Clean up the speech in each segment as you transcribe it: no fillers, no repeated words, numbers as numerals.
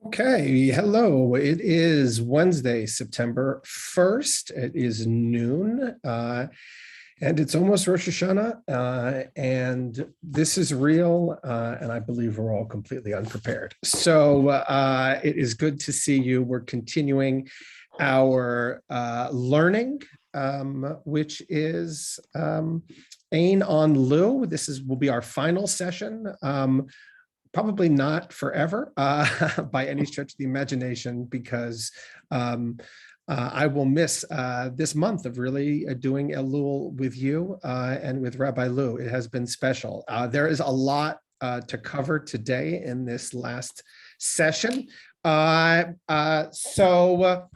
Okay, hello. It is Wednesday, September 1st. It is noon, and it's almost Rosh Hashanah, and this is real, and I believe we're all completely unprepared. So it is good to see you. We're continuing our learning, which is Ain on Lu. Will be our final session. Probably not forever by any stretch of the imagination, because I will miss this month of really doing Elul with you and with Rabbi Lou. It has been special. There is a lot to cover today in this last session. So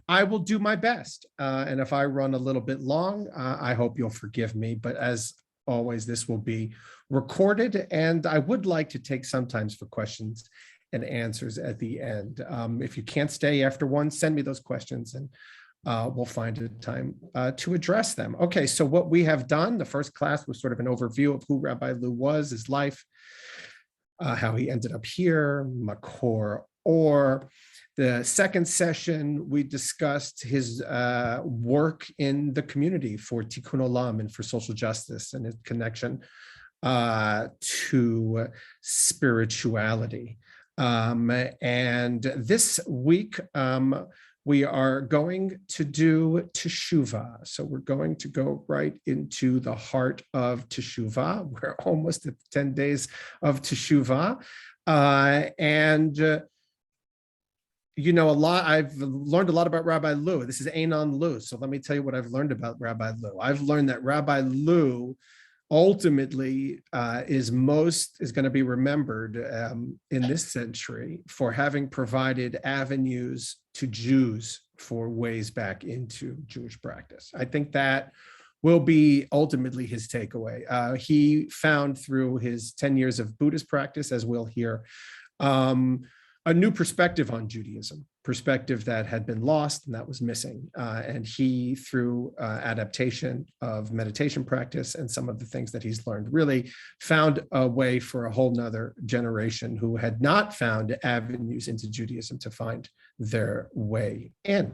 I will do my best. And if I run a little bit long, I hope you'll forgive me. But as always, this will be recorded, and I would like to take sometimes for questions and answers at the end. If you can't stay after one, send me those questions and we'll find a time to address them. Okay, so what we have done, the first class was sort of an overview of who Rabbi Lou was, his life, how he ended up here, Makor Or. The second session, we discussed his work in the community for Tikkun Olam and for social justice and his connection to spirituality. And this week, we are going to do Teshuvah. So we're going to go right into the heart of Teshuvah. We're almost at 10 days of Teshuvah. You know, I've learned a lot about Rabbi Lou. This is Einon Lou. So let me tell you what I've learned about Rabbi Lou. I've learned that Rabbi Lou ultimately is going to be remembered in this century for having provided avenues to Jews for ways back into Jewish practice. I think that will be ultimately his takeaway. He found through his 10 years of Buddhist practice, as we'll hear, a new perspective on Judaism, perspective that had been lost and that was missing. And he, through adaptation of meditation practice and some of the things that he's learned, really found a way for a whole nother generation who had not found avenues into Judaism to find their way in.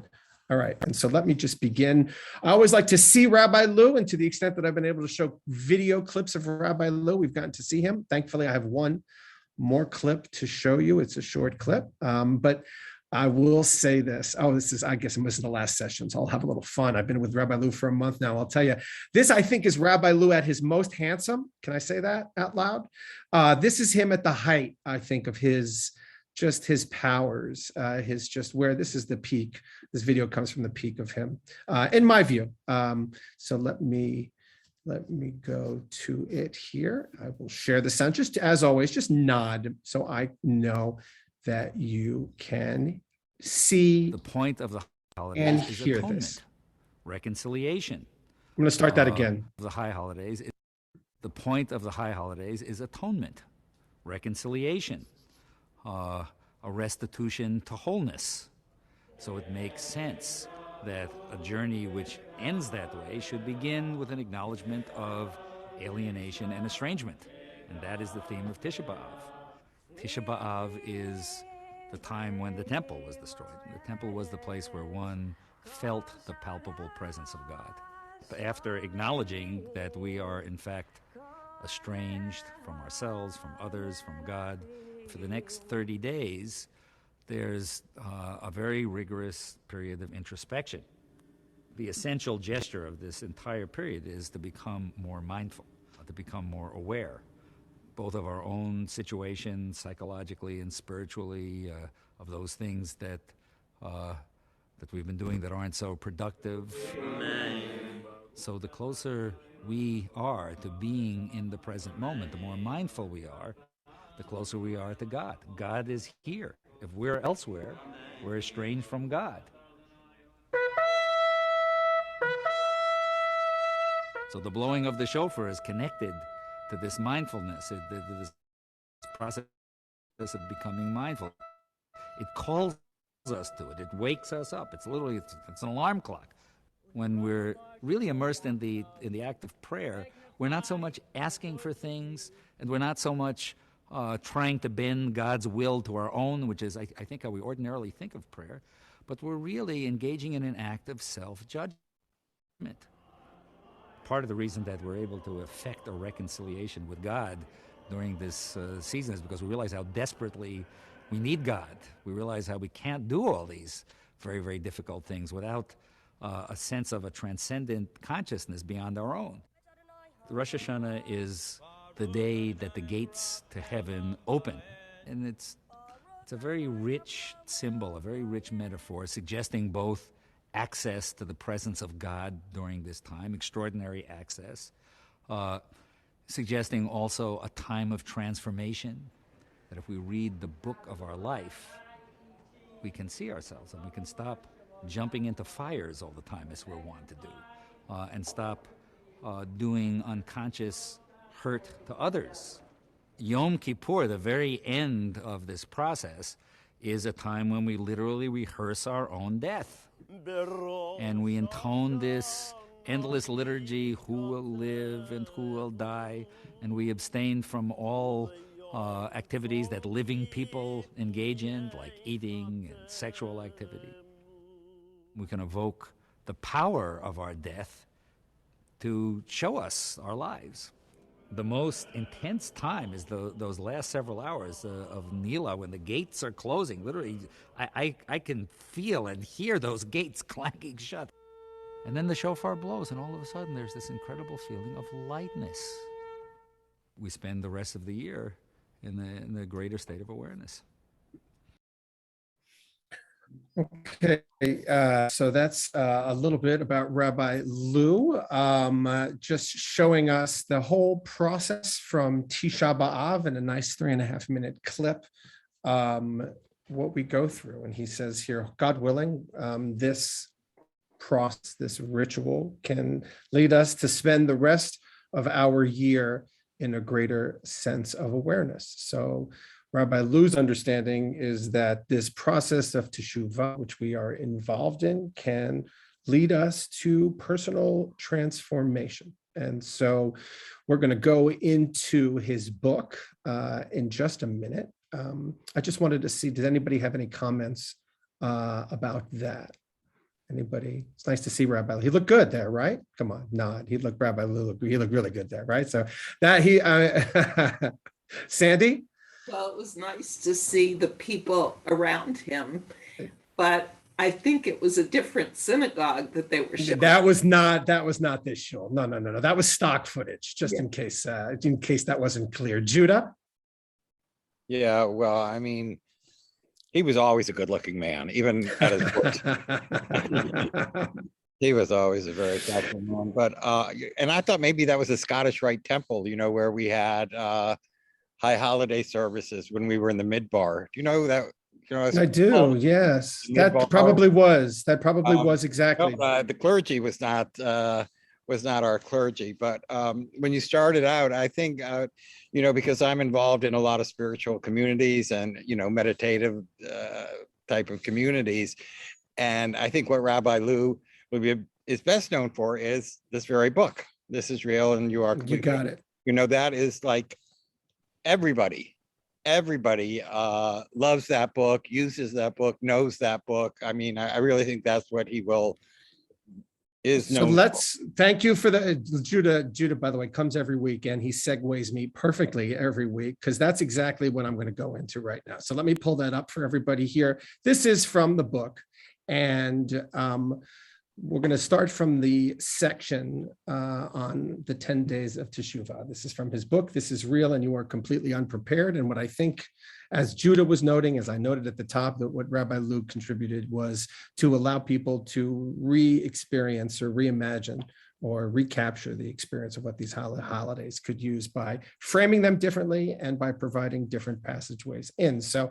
All right, and so let me just begin. I always like to see Rabbi Lou, and to the extent that I've been able to show video clips of Rabbi Lou, we've gotten to see him. Thankfully, I have one more clip to show you. It's a short clip, but I will say this. I guess this is the last session, so I'll have a little fun. I've been with Rabbi Lou for a month now. I'll tell you, this I think is Rabbi Lou at his most handsome. Can I say that out loud? This is him at the height, I think, of his powers, this is the peak. This video comes from the peak of him, in my view. So let me go to it here. I will share the sound. Just as always, just nod so I know that you can see the point of the holidays and is hear atonement, this. Reconciliation. I'm going to start that again. The point of the high holidays is atonement, reconciliation, a restitution to wholeness. So it makes sense that a journey which ends that way should begin with an acknowledgement of alienation and estrangement. And that is the theme of Tisha B'Av. Tisha B'Av is the time when the temple was destroyed. The temple was the place where one felt the palpable presence of God. After acknowledging that we are, in fact, estranged from ourselves, from others, from God, for the next 30 days, there's a very rigorous period of introspection. The essential gesture of this entire period is to become more mindful, to become more aware, both of our own situation, psychologically and spiritually, of those things that we've been doing that aren't so productive. Amen. So the closer we are to being in the present moment, the more mindful we are, the closer we are to God. God is here. If we're elsewhere, we're estranged from God. So the blowing of the shofar is connected to this mindfulness, to this process of becoming mindful. It calls us to it. It wakes us up. It's an alarm clock. When we're really immersed in the act of prayer, we're not so much asking for things, and we're not so much trying to bend God's will to our own, which is, I think, how we ordinarily think of prayer, but we're really engaging in an act of self-judgment. Part of the reason that we're able to effect a reconciliation with God during this season is because we realize how desperately we need God. We realize how we can't do all these very, very difficult things without a sense of a transcendent consciousness beyond our own. Rosh Hashanah is the day that the gates to heaven open. And it's a very rich symbol, a very rich metaphor, suggesting both access to the presence of God during this time, extraordinary access, suggesting also a time of transformation, that if we read the book of our life, we can see ourselves and we can stop jumping into fires all the time as we're wont to do, and stop doing unconscious hurt to others. Yom Kippur, the very end of this process, is a time when we literally rehearse our own death. And we intone this endless liturgy, who will live and who will die, and we abstain from all activities that living people engage in, like eating and sexual activity. We can evoke the power of our death to show us our lives. The most intense time is those last several hours of Nila, when the gates are closing. Literally, I can feel and hear those gates clanking shut. And then the shofar blows, and all of a sudden there's this incredible feeling of lightness. We spend the rest of the year in the greater state of awareness. Okay, so that's a little bit about Rabbi Lou, just showing us the whole process from Tisha B'Av in a nice 3.5-minute clip, what we go through. And he says here, God willing, this process, this ritual can lead us to spend the rest of our year in a greater sense of awareness. So Rabbi Lou's understanding is that this process of Teshuvah, which we are involved in, can lead us to personal transformation. And so we're going to go into his book in just a minute. I just wanted to see, does anybody have any comments about that? Anybody? It's nice to see Rabbi Lou. He looked good there, right? Come on, nod. He looked, Rabbi Lou, he looked really good there, right? So that he, Sandy? Well, it was nice to see the people around him, but I think it was a different synagogue that they were showing. That was not this shul. No. That was stock footage, just in case that wasn't clear. Judah? Yeah, well, I mean, he was always a good-looking man, even at his worst. He was always a very thoughtful man. But and I thought maybe that was a Scottish Rite Temple, where we had high holiday services when we were in the Midbar. Do you know that? I do. Yes, that probably was. That probably was exactly. No, the clergy was not our clergy, but when you started out, I think because I'm involved in a lot of spiritual communities and meditative type of communities, and I think what Rabbi Lou is best known for is this very book. This is real, and you are. You got it. That is like everybody loves that book, uses that book, knows that book. I mean, I really think that's what he is known. So thank you for the Judah, by the way, comes every week and he segues me perfectly every week, because that's exactly what I'm going to go into right now. So let me pull that up for everybody here. This is from the book, and we're going to start from the section on the 10 days of Teshuvah. This is from his book. This is real, and you are completely unprepared. And what I think, as Judah was noting, as I noted at the top, that what Rabbi Luke contributed was to allow people to re-experience or reimagine or recapture the experience of what these holidays could use by framing them differently and by providing different passageways in. So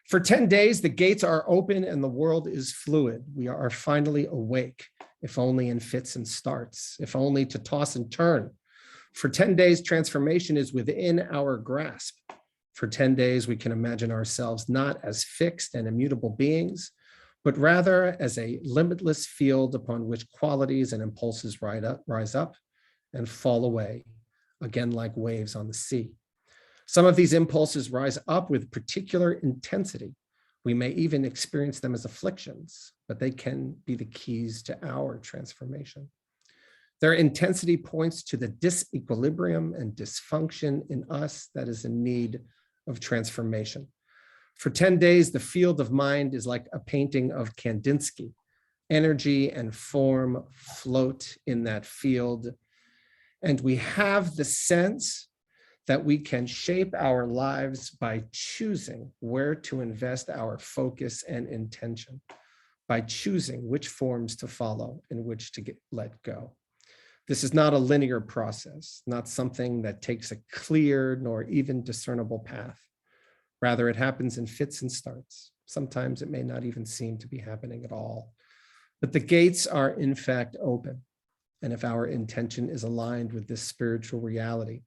for 10 days, the gates are open and the world is fluid. We are finally awake, if only in fits and starts, if only to toss and turn. For 10 days, transformation is within our grasp. For 10 days, we can imagine ourselves not as fixed and immutable beings, but rather as a limitless field upon which qualities and impulses rise up and fall away, again like waves on the sea. Some of these impulses rise up with particular intensity. We may even experience them as afflictions, but they can be the keys to our transformation. Their intensity points to the disequilibrium and dysfunction in us that is in need of transformation. For 10 days, the field of mind is like a painting of Kandinsky. Energy and form float in that field. And we have the sense that we can shape our lives by choosing where to invest our focus and intention, by choosing which forms to follow and which to let go. This is not a linear process, not something that takes a clear nor even discernible path. Rather, it happens in fits and starts. Sometimes it may not even seem to be happening at all. But the gates are in fact open. And if our intention is aligned with this spiritual reality,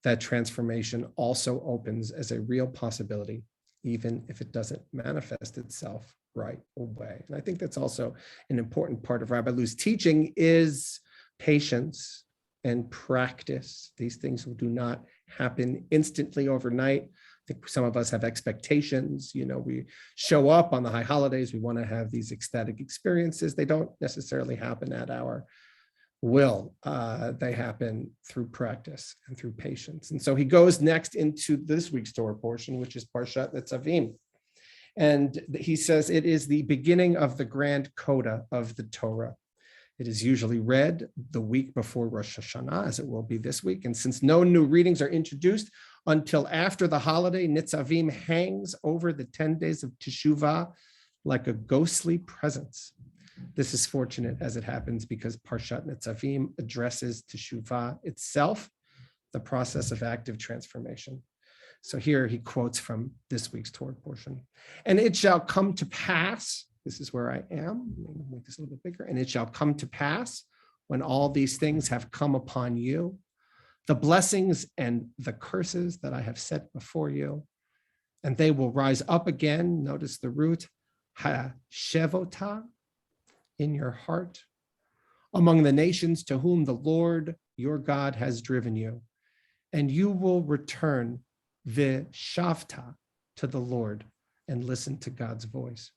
that transformation also opens as a real possibility, even if it doesn't manifest itself right away. And I think that's also an important part of Rabbi Lou's teaching is patience and practice. These things do not happen instantly overnight. I think some of us have expectations. We show up on the high holidays. We want to have these ecstatic experiences. They don't necessarily happen at our will. They happen through practice and through patience. And so he goes next into this week's Torah portion, which is Parshat Netzavim. And he says it is the beginning of the grand coda of the Torah. It is usually read the week before Rosh Hashanah, as it will be this week. And since no new readings are introduced until after the holiday, Nitzavim hangs over the 10 days of Teshuvah like a ghostly presence. This is fortunate as it happens because Parshat Nitzavim addresses Teshuvah itself, the process of active transformation. So here he quotes from this week's Torah portion. And it shall come to pass, this is where I am, make this a little bit bigger, and it shall come to pass when all these things have come upon you, the blessings and the curses that I have set before you, and they will rise up again. Notice the root, ha-shevota, in your heart, among the nations to whom the Lord your God has driven you, and you will return vishavta to the Lord and listen to God's voice.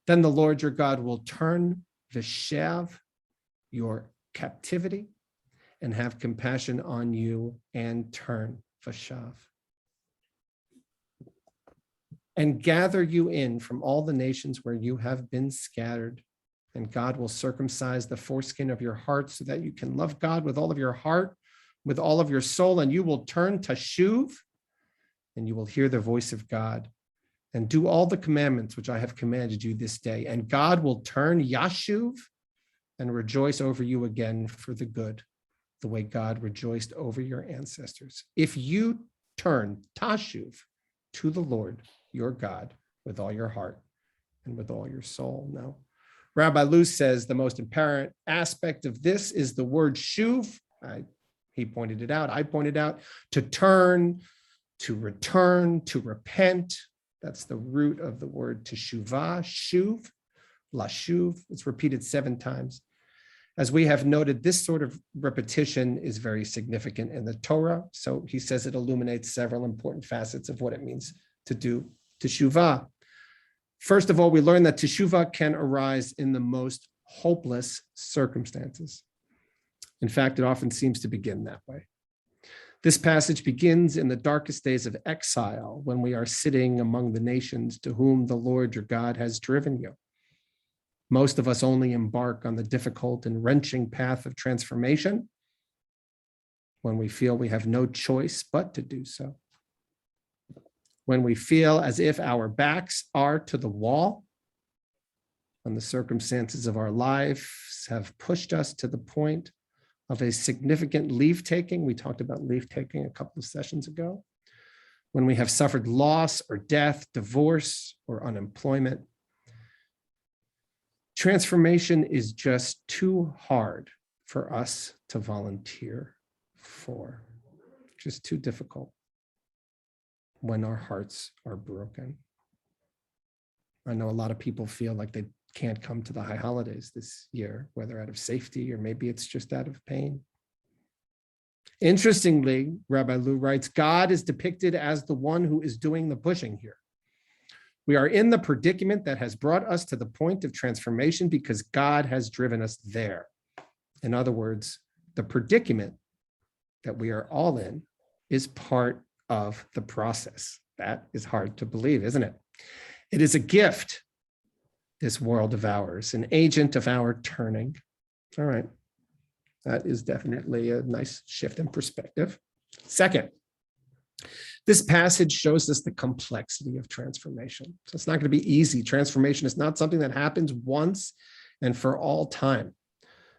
Then the Lord your God will turn vishav, your captivity, and have compassion on you and turn vishav, and gather you in from all the nations where you have been scattered. And God will circumcise the foreskin of your heart so that you can love God with all of your heart, with all of your soul, and you will turn teshuv, and you will hear the voice of God and do all the commandments which I have commanded you this day. And God will turn yashuv and rejoice over you again for the good, the way God rejoiced over your ancestors. If you turn tashuv to the Lord your God with all your heart and with all your soul. Now, Rabbi Lou says the most apparent aspect of this is the word shuv. He pointed it out. I pointed out to turn, to return, to repent. That's the root of the word teshuvah, shuv, lashuv. It's repeated 7 times. As we have noted, this sort of repetition is very significant in the Torah. So he says it illuminates several important facets of what it means to do teshuvah. First of all, we learn that teshuvah can arise in the most hopeless circumstances. In fact, it often seems to begin that way. This passage begins in the darkest days of exile, when we are sitting among the nations to whom the Lord your God has driven you. Most of us only embark on the difficult and wrenching path of transformation when we feel we have no choice but to do so. When we feel as if our backs are to the wall, when the circumstances of our lives have pushed us to the point of a significant leave-taking. We talked about leave-taking a couple of sessions ago. When we have suffered loss or death, divorce or unemployment. Transformation is just too hard for us to volunteer for, just too difficult when our hearts are broken. I know a lot of people feel like they can't come to the high holidays this year, whether out of safety or maybe it's just out of pain. Interestingly, Rabbi Lu writes, God is depicted as the one who is doing the pushing here. We are in the predicament that has brought us to the point of transformation because God has driven us there. In other words, the predicament that we are all in is part of the process. That is hard to believe, isn't it? It is a gift, this world of ours, an agent of our turning. All right. That is definitely a nice shift in perspective. Second, this passage shows us the complexity of transformation. So it's not going to be easy. Transformation is not something that happens once and for all time.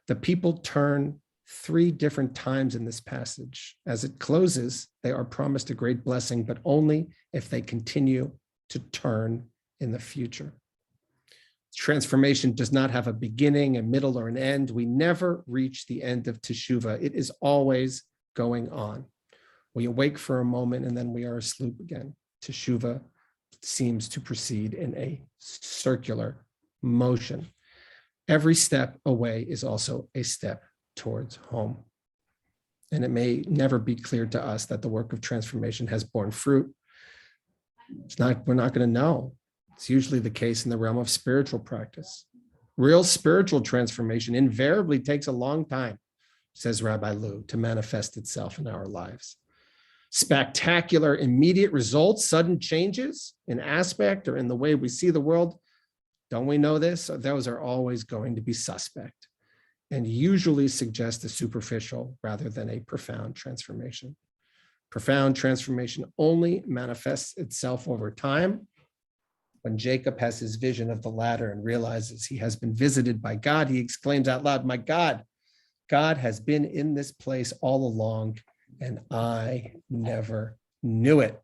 The people turn 3 different times in this passage. As it closes, they are promised a great blessing, but only if they continue to turn in the future. Transformation does not have a beginning, a middle, or an end. We never reach the end of Teshuvah. It is always going on. We awake for a moment and then we are asleep again. Teshuvah seems to proceed in a circular motion. Every step away is also a step towards home. And it may never be clear to us that the work of transformation has borne fruit. We're not going to know. It's usually the case in the realm of spiritual practice. Real spiritual transformation invariably takes a long time, says Rabbi Lu, to manifest itself in our lives. Spectacular, immediate results, sudden changes in aspect or in the way we see the world, don't we know this? Those are always going to be suspect and usually suggest a superficial rather than a profound transformation. Profound transformation only manifests itself over time. When Jacob has his vision of the ladder and realizes he has been visited by God, he exclaims out loud, "My God, God has been in this place all along, and I never knew it."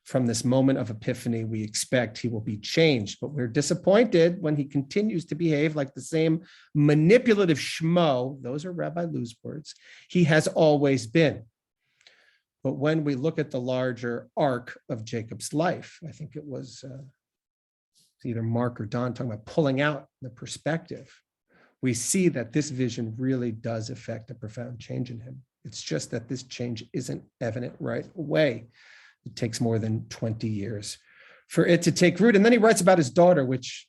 From this moment of epiphany, we expect he will be changed, but we're disappointed when he continues to behave like the same manipulative schmo, those are Rabbi Lu's words, he has always been. But when we look at the larger arc of Jacob's life, I think it was either Mark or Don talking about pulling out the perspective, we see that this vision really does affect a profound change in him. It's just that this change isn't evident right away. It takes more than 20 years for it to take root. And then he writes about his daughter, which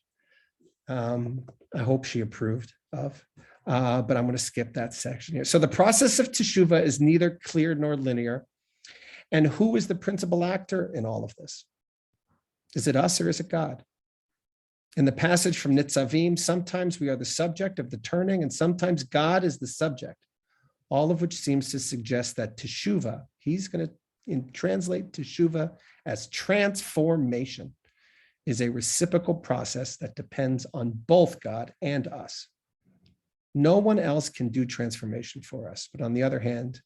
I hope she approved of, but I'm going to skip that section here. So the process of Teshuvah is neither clear nor linear. And who is the principal actor in all of this? Is it us or is it God? In the passage from Nitzavim, sometimes we are the subject of the turning and sometimes God is the subject, all of which seems to suggest that Teshuvah, he's going to translate Teshuvah as transformation, is a reciprocal process that depends on both God and us. No one else can do transformation for us, but on the other hand,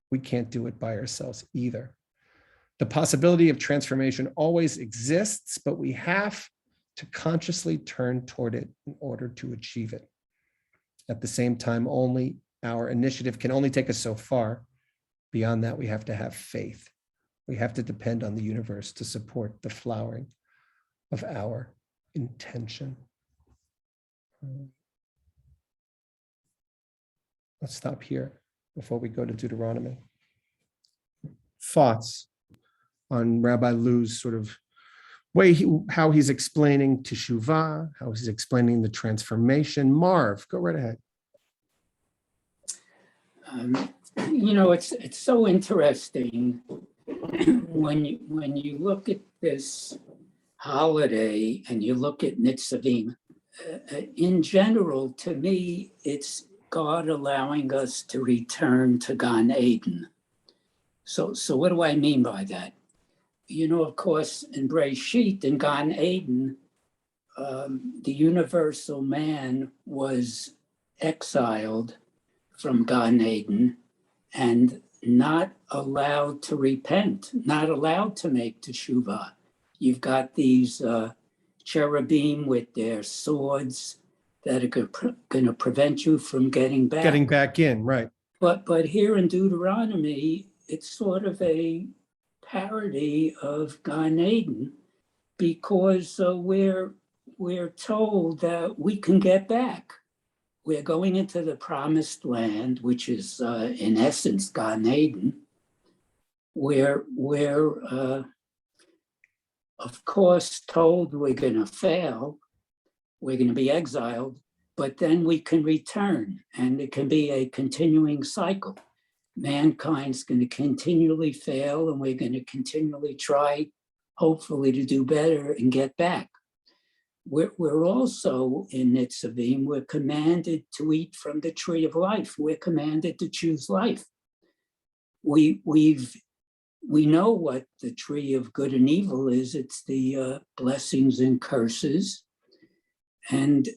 we can't do it by ourselves either. The possibility of transformation always exists, but we have to consciously turn toward it in order to achieve it. At the same time, only our initiative can only take us so far. Beyond that, we have to have faith. We have to depend on the universe to support the flowering of our intention. Let's stop here before we go to Deuteronomy. Thoughts on Rabbi Lu's sort of way, how he's explaining Teshuvah, how he's explaining the transformation. Marv, go right ahead. It's so interesting when you look at this holiday and you look at Nitzavim. In general, to me, it's God allowing us to return to Gan Eden. So what do I mean by that? Of course, in Breshit, in Gan Eden, the universal man was exiled from Gan Eden and not allowed to repent, not allowed to make Teshuvah. You've got these cherubim with their swords that are going to prevent you from getting back. Getting back in, right. But here in Deuteronomy, it's sort of a parody of Gan Eden because we're told that we can get back. we're going into the promised land, which is in essence Gan Eden, where we're of course told we're going to fail, we're going to be exiled, but then we can return, and it can be a continuing cycle. Mankind's going to continually fail, and we're going to continually try, hopefully, to do better and get back. We're also in Nitzavim, we're commanded to eat from the tree of life. We're commanded to choose life. We know what the tree of good and evil is. It's the blessings and curses. And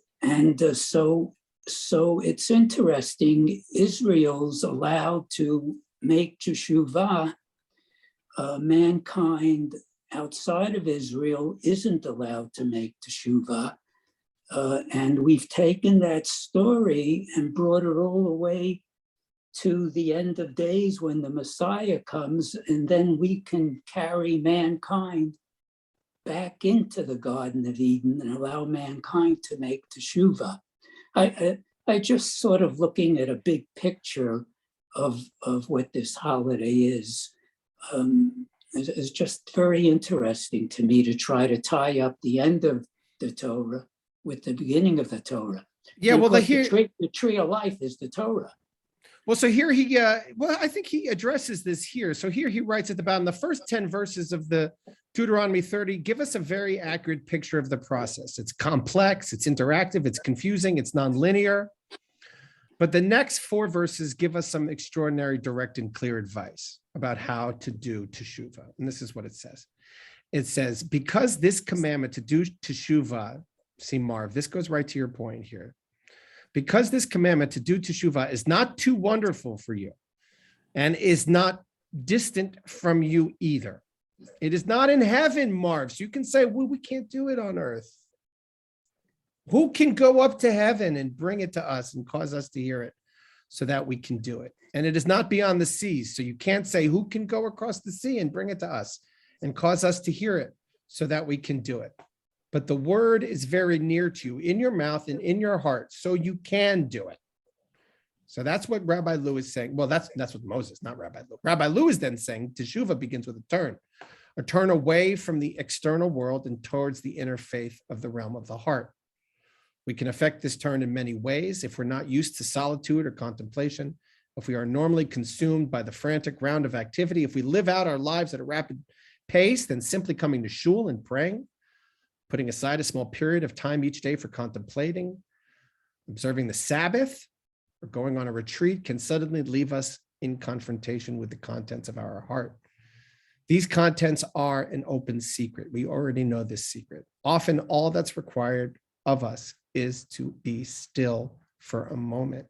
so it's interesting, Israel's allowed to make Teshuvah. Mankind outside of Israel isn't allowed to make Teshuvah. And we've taken that story and brought it all the way to the end of days when the Messiah comes, and then we can carry mankind back into the Garden of Eden and allow mankind to make Teshuvah. I just sort of looking at a big picture of what this holiday is just very interesting to me, to try to tie up the end of the Torah with the beginning of the Torah. Yeah, well, the tree of life is the Torah. Well, so here he, I think he addresses this here. So here he writes at the bottom, the first 10 verses of the Deuteronomy 30 give us a very accurate picture of the process. It's complex, it's interactive, it's confusing, it's nonlinear. But the next 4 verses give us some extraordinary, direct, and clear advice about how to do Teshuvah. And this is what it says. It says, because this commandment to do Teshuvah, see, Marv, this goes right to your point here. Because this commandment to do Teshuvah is not too wonderful for you and is not distant from you either. It is not in heaven, Marv. So you can say, well, we can't do it on earth. Who can go up to heaven and bring it to us and cause us to hear it so that we can do it? And it is not beyond the seas. So you can't say, who can go across the sea and bring it to us and cause us to hear it so that we can do it? But the word is very near to you, in your mouth and in your heart, so you can do it. So that's what Rabbi Lou is saying. Well, that's what Moses, not Rabbi Lou. Rabbi Lou is then saying Teshuvah begins with a turn away from the external world and towards the inner faith of the realm of the heart. We can affect this turn in many ways if we're not used to solitude or contemplation, if we are normally consumed by the frantic round of activity, if we live out our lives at a rapid pace, then simply coming to shul and praying, putting aside a small period of time each day for contemplating, observing the Sabbath, or going on a retreat can suddenly leave us in confrontation with the contents of our heart. These contents are an open secret. We already know this secret. Often all that's required of us is to be still for a moment,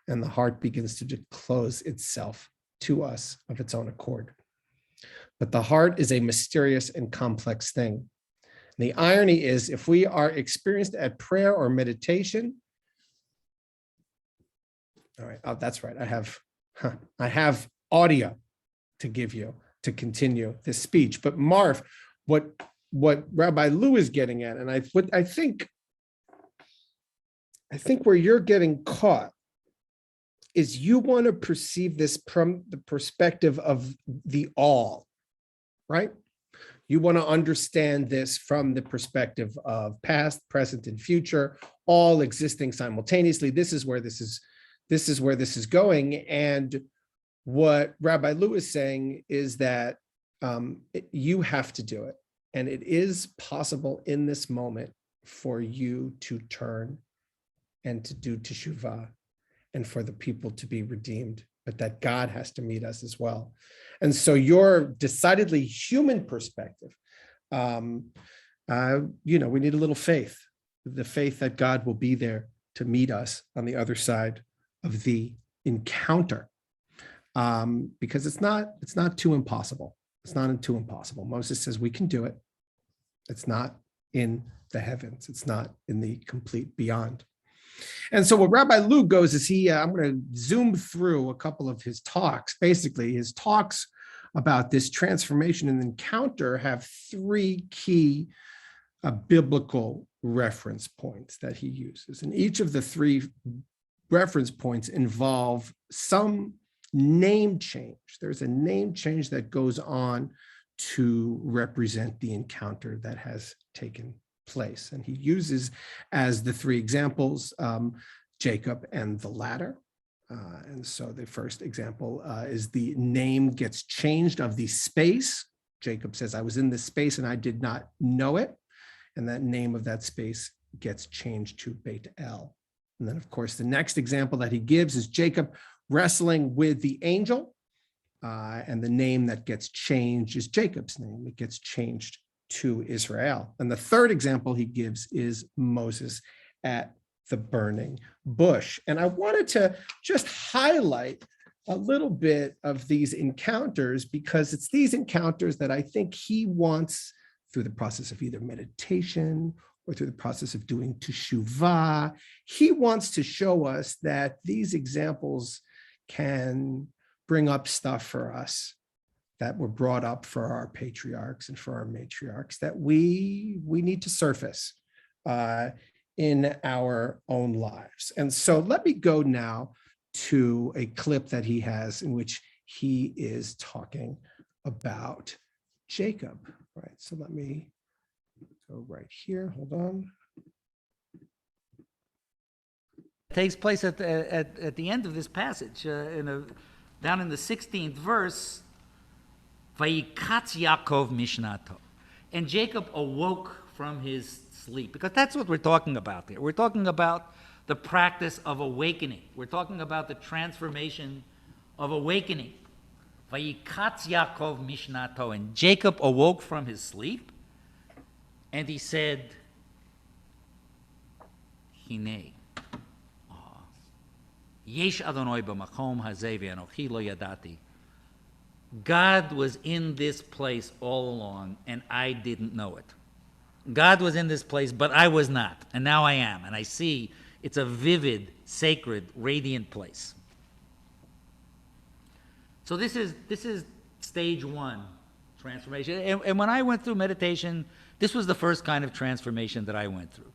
and the heart begins to close itself to us of its own accord. But the heart is a mysterious and complex thing. And the irony is, if we are experienced at prayer or meditation, all right, oh, that's right. I have audio to give you to continue this speech. But Marv, what Rabbi Lou is getting at, and I think where you're getting caught is you want to perceive this from the perspective of the all, right? You want to understand this from the perspective of past, present, and future, all existing simultaneously. This is where this is going. And what Rabbi Lou is saying is that you have to do it. And it is possible in this moment for you to turn and to do Teshuvah and for the people to be redeemed, but that God has to meet us as well. And so your decidedly human perspective, we need a little faith, the faith that God will be there to meet us on the other side of the encounter, because it's not too impossible. It's not too impossible. Moses says we can do it. It's not in the heavens. It's not in the complete beyond. And so what Rabbi Lou goes is I'm going to zoom through a couple of his talks. Basically, his talks about this transformation and encounter have 3 key biblical reference points that he uses. And each of the 3 reference points involve some name change. There's a name change that goes on to represent the encounter that has taken place. And he uses as the three examples, Jacob and the ladder. And so the first example is the name gets changed of the space. Jacob says, I was in this space and I did not know it. And that name of that space gets changed to Beit El. And then, of course, the next example that he gives is Jacob wrestling with the angel. And the name that gets changed is Jacob's name. It gets changed to Israel. And the third example he gives is Moses at the burning bush. And I wanted to just highlight a little bit of these encounters because it's these encounters that I think he wants, through the process of either meditation or through the process of doing Teshuvah, he wants to show us that these examples can bring up stuff for us that were brought up for our patriarchs and for our matriarchs that we need to surface in our own lives. And so let me go now to a clip that he has in which he is talking about Jacob, right? So let me go right here, hold on. It takes place at the end of this passage, down in the 16th verse, Vayikatz Yaakov Mishnato. And Jacob awoke from his sleep, because that's what we're talking about here. We're talking about the practice of awakening. We're talking about the transformation of awakening. Vayikatz Yaakov Mishnato. And Jacob awoke from his sleep, and he said, Hine, Yesh Adonai b'makom hazeh v'anochi lo yadati. God was in this place all along, and I didn't know it. God was in this place, but I was not, and now I am, and I see it's a vivid, sacred, radiant place. So this is stage one, transformation. And when I went through meditation, this was the first kind of transformation that I went through.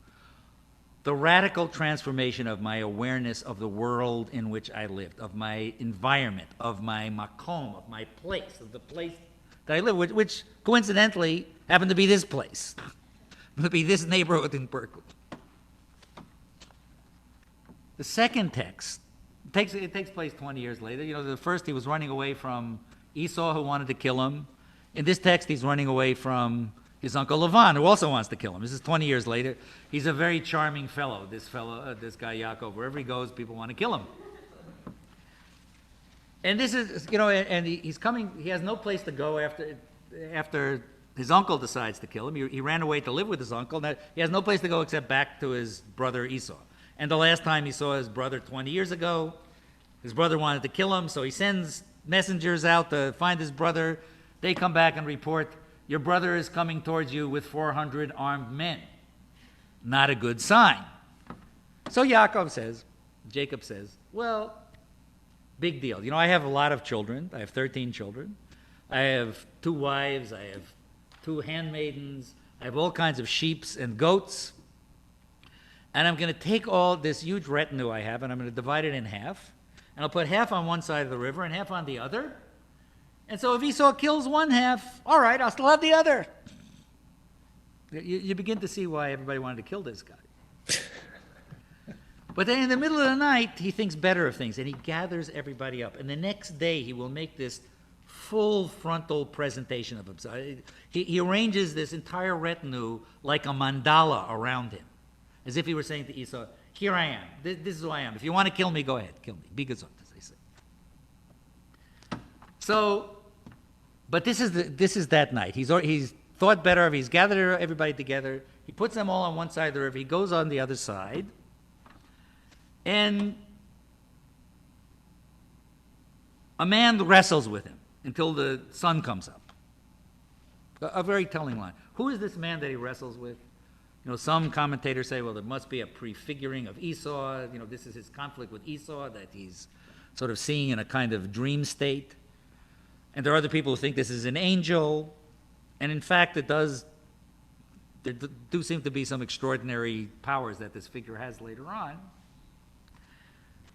The radical transformation of my awareness of the world in which I lived, of my environment, of my makom, of my place, of the place that I live, which coincidentally happened to be this place, to be this neighborhood in Berkeley. The second text, it takes place 20 years later. You know, the first, he was running away from Esau, who wanted to kill him. In this text, he's running away from his uncle Lavan, who also wants to kill him. This is 20 years later. He's a very charming fellow, this guy Yaakov. Wherever he goes, people want to kill him. And this is, you know, and he's coming, he has no place to go after his uncle decides to kill him. He ran away to live with his uncle. Now, he has no place to go except back to his brother Esau. And the last time he saw his brother 20 years ago, his brother wanted to kill him, so he sends messengers out to find his brother. They come back and report, your brother is coming towards you with 400 armed men. Not a good sign. So Jacob says, well, big deal. You know, I have a lot of children. I have 13 children. I have 2 wives. I have 2 handmaidens. I have all kinds of sheep and goats. And I'm going to take all this huge retinue I have, and I'm going to divide it in half. And I'll put half on one side of the river and half on the other. And so if Esau kills one half, all right, I'll still have the other. You begin to see why everybody wanted to kill this guy. But then in the middle of the night, he thinks better of things, and he gathers everybody up. And the next day, he will make this full frontal presentation of himself. He arranges this entire retinue like a mandala around him, as if he were saying to Esau, here I am. This is who I am. If you want to kill me, go ahead. Kill me. Be gesund, as they say. So, but this is that night. He's thought better of. He's gathered everybody together. He puts them all on one side of the river. He goes on the other side, and a man wrestles with him until the sun comes up. A very telling line. Who is this man that he wrestles with? You know, some commentators say, well, there must be a prefiguring of Esau. You know, this is his conflict with Esau that he's sort of seeing in a kind of dream state. And there are other people who think this is an angel. And in fact, there do seem to be some extraordinary powers that this figure has later on.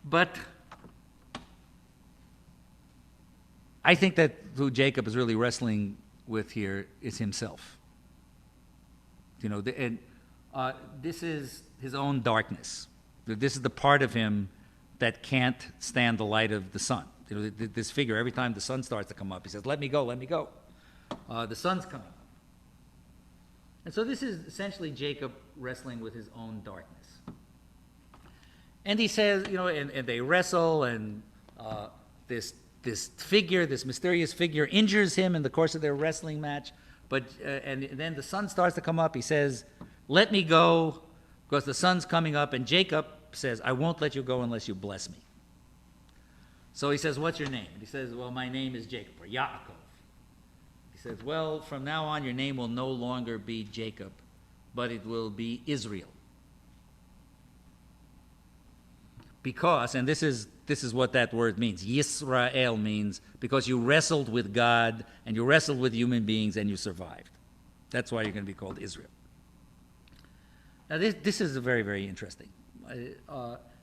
But I think that who Jacob is really wrestling with here is himself. This is his own darkness. This is the part of him that can't stand the light of the sun. This figure, every time the sun starts to come up, he says, let me go, let me go. The sun's coming up. And so this is essentially Jacob wrestling with his own darkness. And he says, and they wrestle, and this figure, this mysterious figure, injures him in the course of their wrestling match. But and then the sun starts to come up. He says, let me go, because the sun's coming up. And Jacob says, I won't let you go unless you bless me. So he says, what's your name? And he says, well, my name is Jacob, or Yaakov. He says, well, from now on, your name will no longer be Jacob, but it will be Israel. Because, and this is what that word means, Yisrael means because you wrestled with God and you wrestled with human beings and you survived. That's why you're going to be called Israel. Now this is very, very interesting. And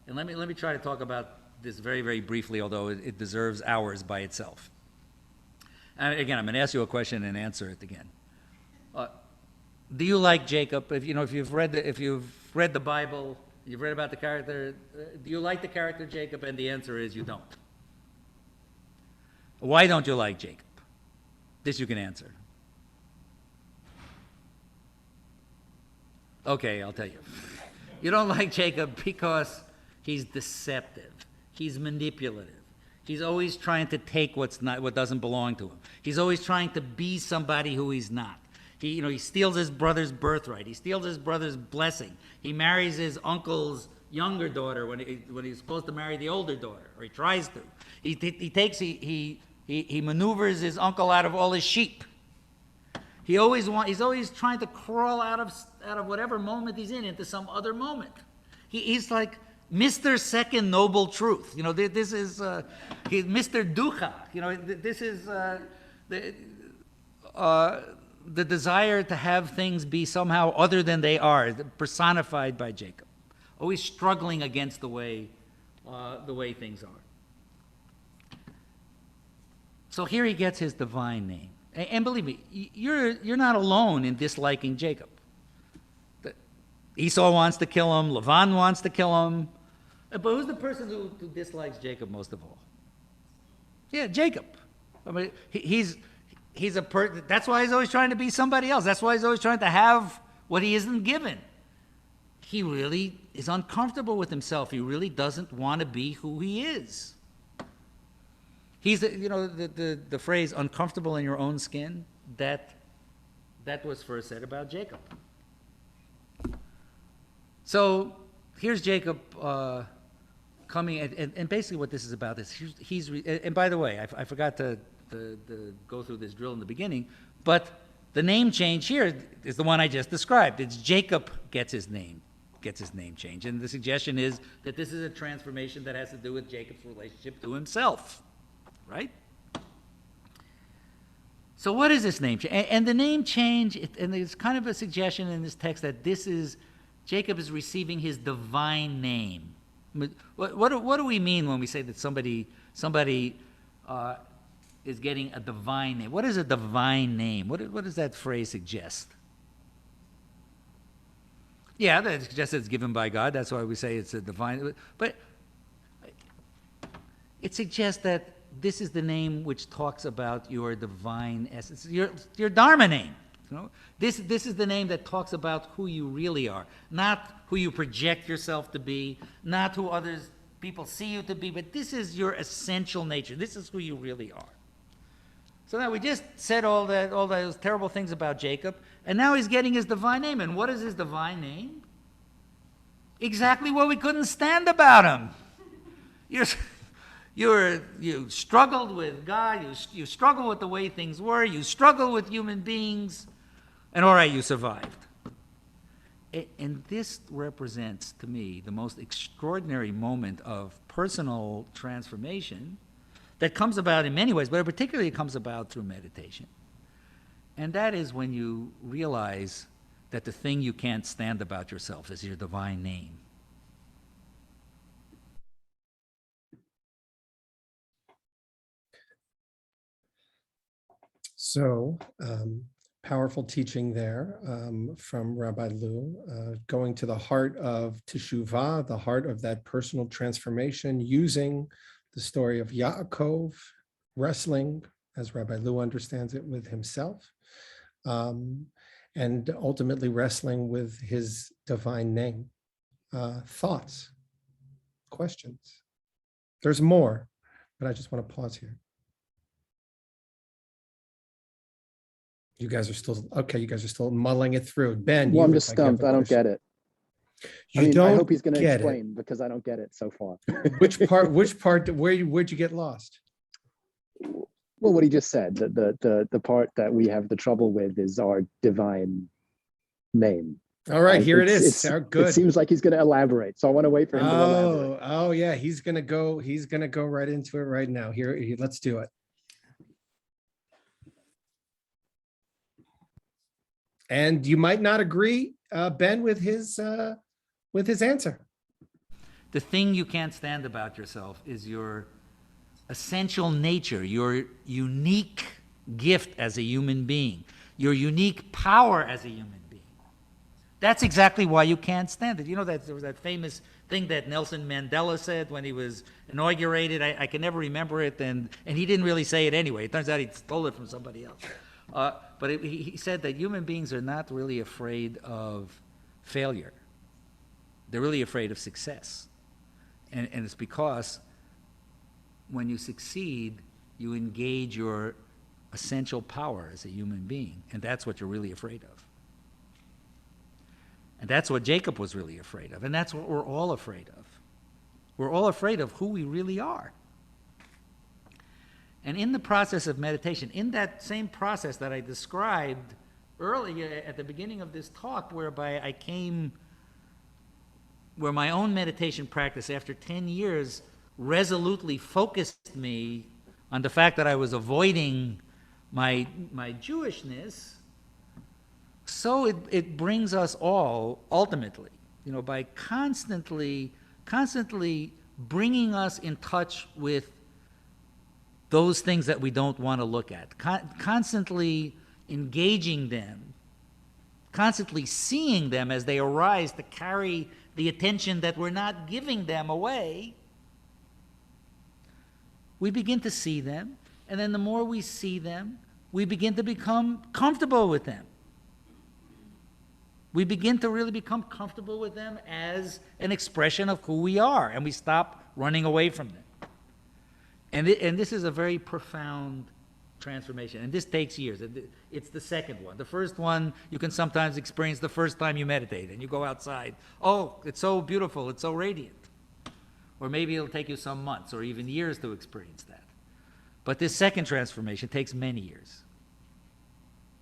let me try to talk about this very, very briefly, although it deserves hours by itself. And again, I'm going to ask you a question and answer it again. Do you like Jacob? If you've read the Bible, you've read about the character, do you like the character Jacob? And the answer is you don't. Why don't you like Jacob? This you can answer. Okay, I'll tell you. You don't like Jacob because he's deceptive. He's manipulative. He's always trying to take what doesn't belong to him. He's always trying to be somebody who he's not. He steals his brother's birthright. He steals his brother's blessing. He marries his uncle's younger daughter when he's supposed to marry the older daughter, or he tries to. He maneuvers his uncle out of all his sheep. He's always trying to crawl out of whatever moment he's in into some other moment. He's like Mr. Second Noble Truth. This is he's Mr. Ducha. This is the desire to have things be somehow other than they are, personified by Jacob. Always struggling against the way things are. So here he gets his divine name. And believe me, you're not alone in disliking Jacob. Esau wants to kill him. Lavan wants to kill him. But who's the person who dislikes Jacob most of all? Yeah, Jacob. I mean, he's a person. That's why he's always trying to be somebody else. That's why he's always trying to have what he isn't given. He really is uncomfortable with himself. He really doesn't want to be who he is. He's, the phrase "uncomfortable in your own skin." That was first said about Jacob. So here's Jacob coming, and basically what this is about is and by the way, I forgot to go through this drill in the beginning, but the name change here is the one I just described. It's Jacob gets his name change, and the suggestion is that this is a transformation that has to do with Jacob's relationship to himself, right? So what is this name change? And the name change, and there's kind of a suggestion in this text that Jacob is receiving his divine name. What do we mean when we say that somebody is getting a divine name? What is a divine name? What does that phrase suggest? Yeah, that suggests it's given by God. That's why we say it's a divine. But it suggests that this is the name which talks about your divine essence, your Dharma name. This is the name that talks about who you really are, not who you project yourself to be, not who people see you to be, but this is your essential nature. This is who you really are. So now we just said all those terrible things about Jacob, and now he's getting his divine name. And what is his divine name? Exactly what we couldn't stand about him. You struggled with God. You struggled with the way things were. You struggled with human beings. And all right, you survived. And this represents, to me, the most extraordinary moment of personal transformation that comes about in many ways, but particularly it comes about through meditation. And that is when you realize that the thing you can't stand about yourself is your divine name. So powerful teaching there from Rabbi Lew, going to the heart of Teshuvah, the heart of that personal transformation, using the story of Yaakov wrestling, as Rabbi Lew understands it, with himself, and ultimately wrestling with his divine name. Thoughts, questions? There's more, but I just want to pause here. You guys are still, okay, you guys are still mulling it through. Ben, Well, you I'm look just like you have stumped. a I don't question. get it. You I mean, don't I hope he's going to get it. explain because I don't get it so far. Which part, where'd you get lost? Well, what he just said, the part that we have the trouble with is our divine name. All right, here it is. It Good. seems like he's going to elaborate, so I want to wait for him to elaborate. Oh yeah, he's gonna go right into it right now. Here, let's do it. And you might not agree, Ben, with his answer. The thing you can't stand about yourself is your essential nature, your unique gift as a human being, your unique power as a human being. That's exactly why you can't stand it. You know that there was that famous thing that Nelson Mandela said when he was inaugurated. I can never remember it, and he didn't really say it anyway. It turns out he stole it from somebody else. But he said that human beings are not really afraid of failure. They're really afraid of success. And it's because when you succeed, you engage your essential power as a human being. And that's what you're really afraid of. And that's what Jacob was really afraid of. And that's what we're all afraid of. We're all afraid of who we really are. And in the process of meditation, in that same process that I described earlier at the beginning of this talk, whereby where my own meditation practice after 10 years resolutely focused me on the fact that I was avoiding my Jewishness, so it brings us all ultimately, by constantly bringing us in touch with those things that we don't want to look at, constantly engaging them, constantly seeing them as they arise to carry the attention that we're not giving them away, we begin to see them, and then the more we see them, we begin to become comfortable with them. We begin to really become comfortable with them as an expression of who we are, and we stop running away from them. And this is a very profound transformation, and this takes years. It's the second one. The first one you can sometimes experience the first time you meditate, and you go outside. Oh, it's so beautiful, it's so radiant. Or maybe it'll take you some months or even years to experience that. But this second transformation takes many years.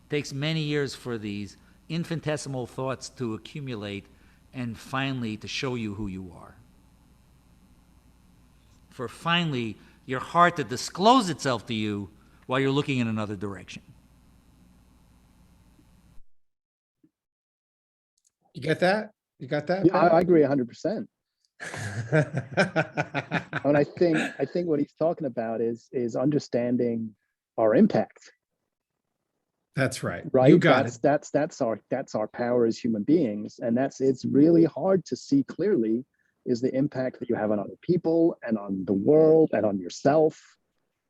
It takes many years for these infinitesimal thoughts to accumulate and finally to show you who you are. For finally your heart to disclose itself to you while you're looking in another direction. You get that? You got that? Yeah, I agree 100%. And I think what he's talking about is understanding our impact. That's right. Right. You got it. That's our power as human beings, and it's really hard to see clearly is the impact that you have on other people and on the world and on yourself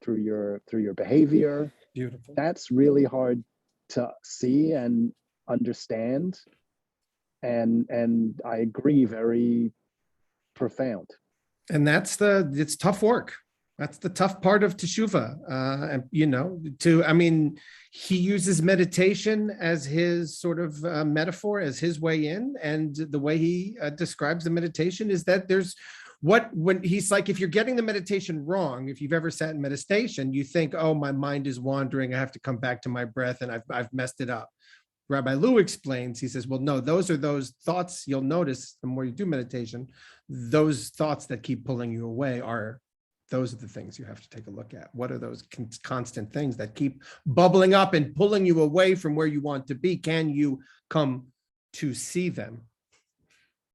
through your behavior. Beautiful. That's really hard to see and understand, and I agree, very profound. And it's tough work. That's the tough part of Teshuvah. He uses meditation as his sort of metaphor, as his way in. And the way he describes the meditation is that when he's like, if you're getting the meditation wrong, if you've ever sat in meditation, you think, oh, my mind is wandering. I have to come back to my breath and I've messed it up. Rabbi Lew explains, he says, well, no, those are those thoughts you'll notice the more you do meditation, those thoughts that keep pulling you away those are the things you have to take a look at. What are those constant things that keep bubbling up and pulling you away from where you want to be? Can you come to see them?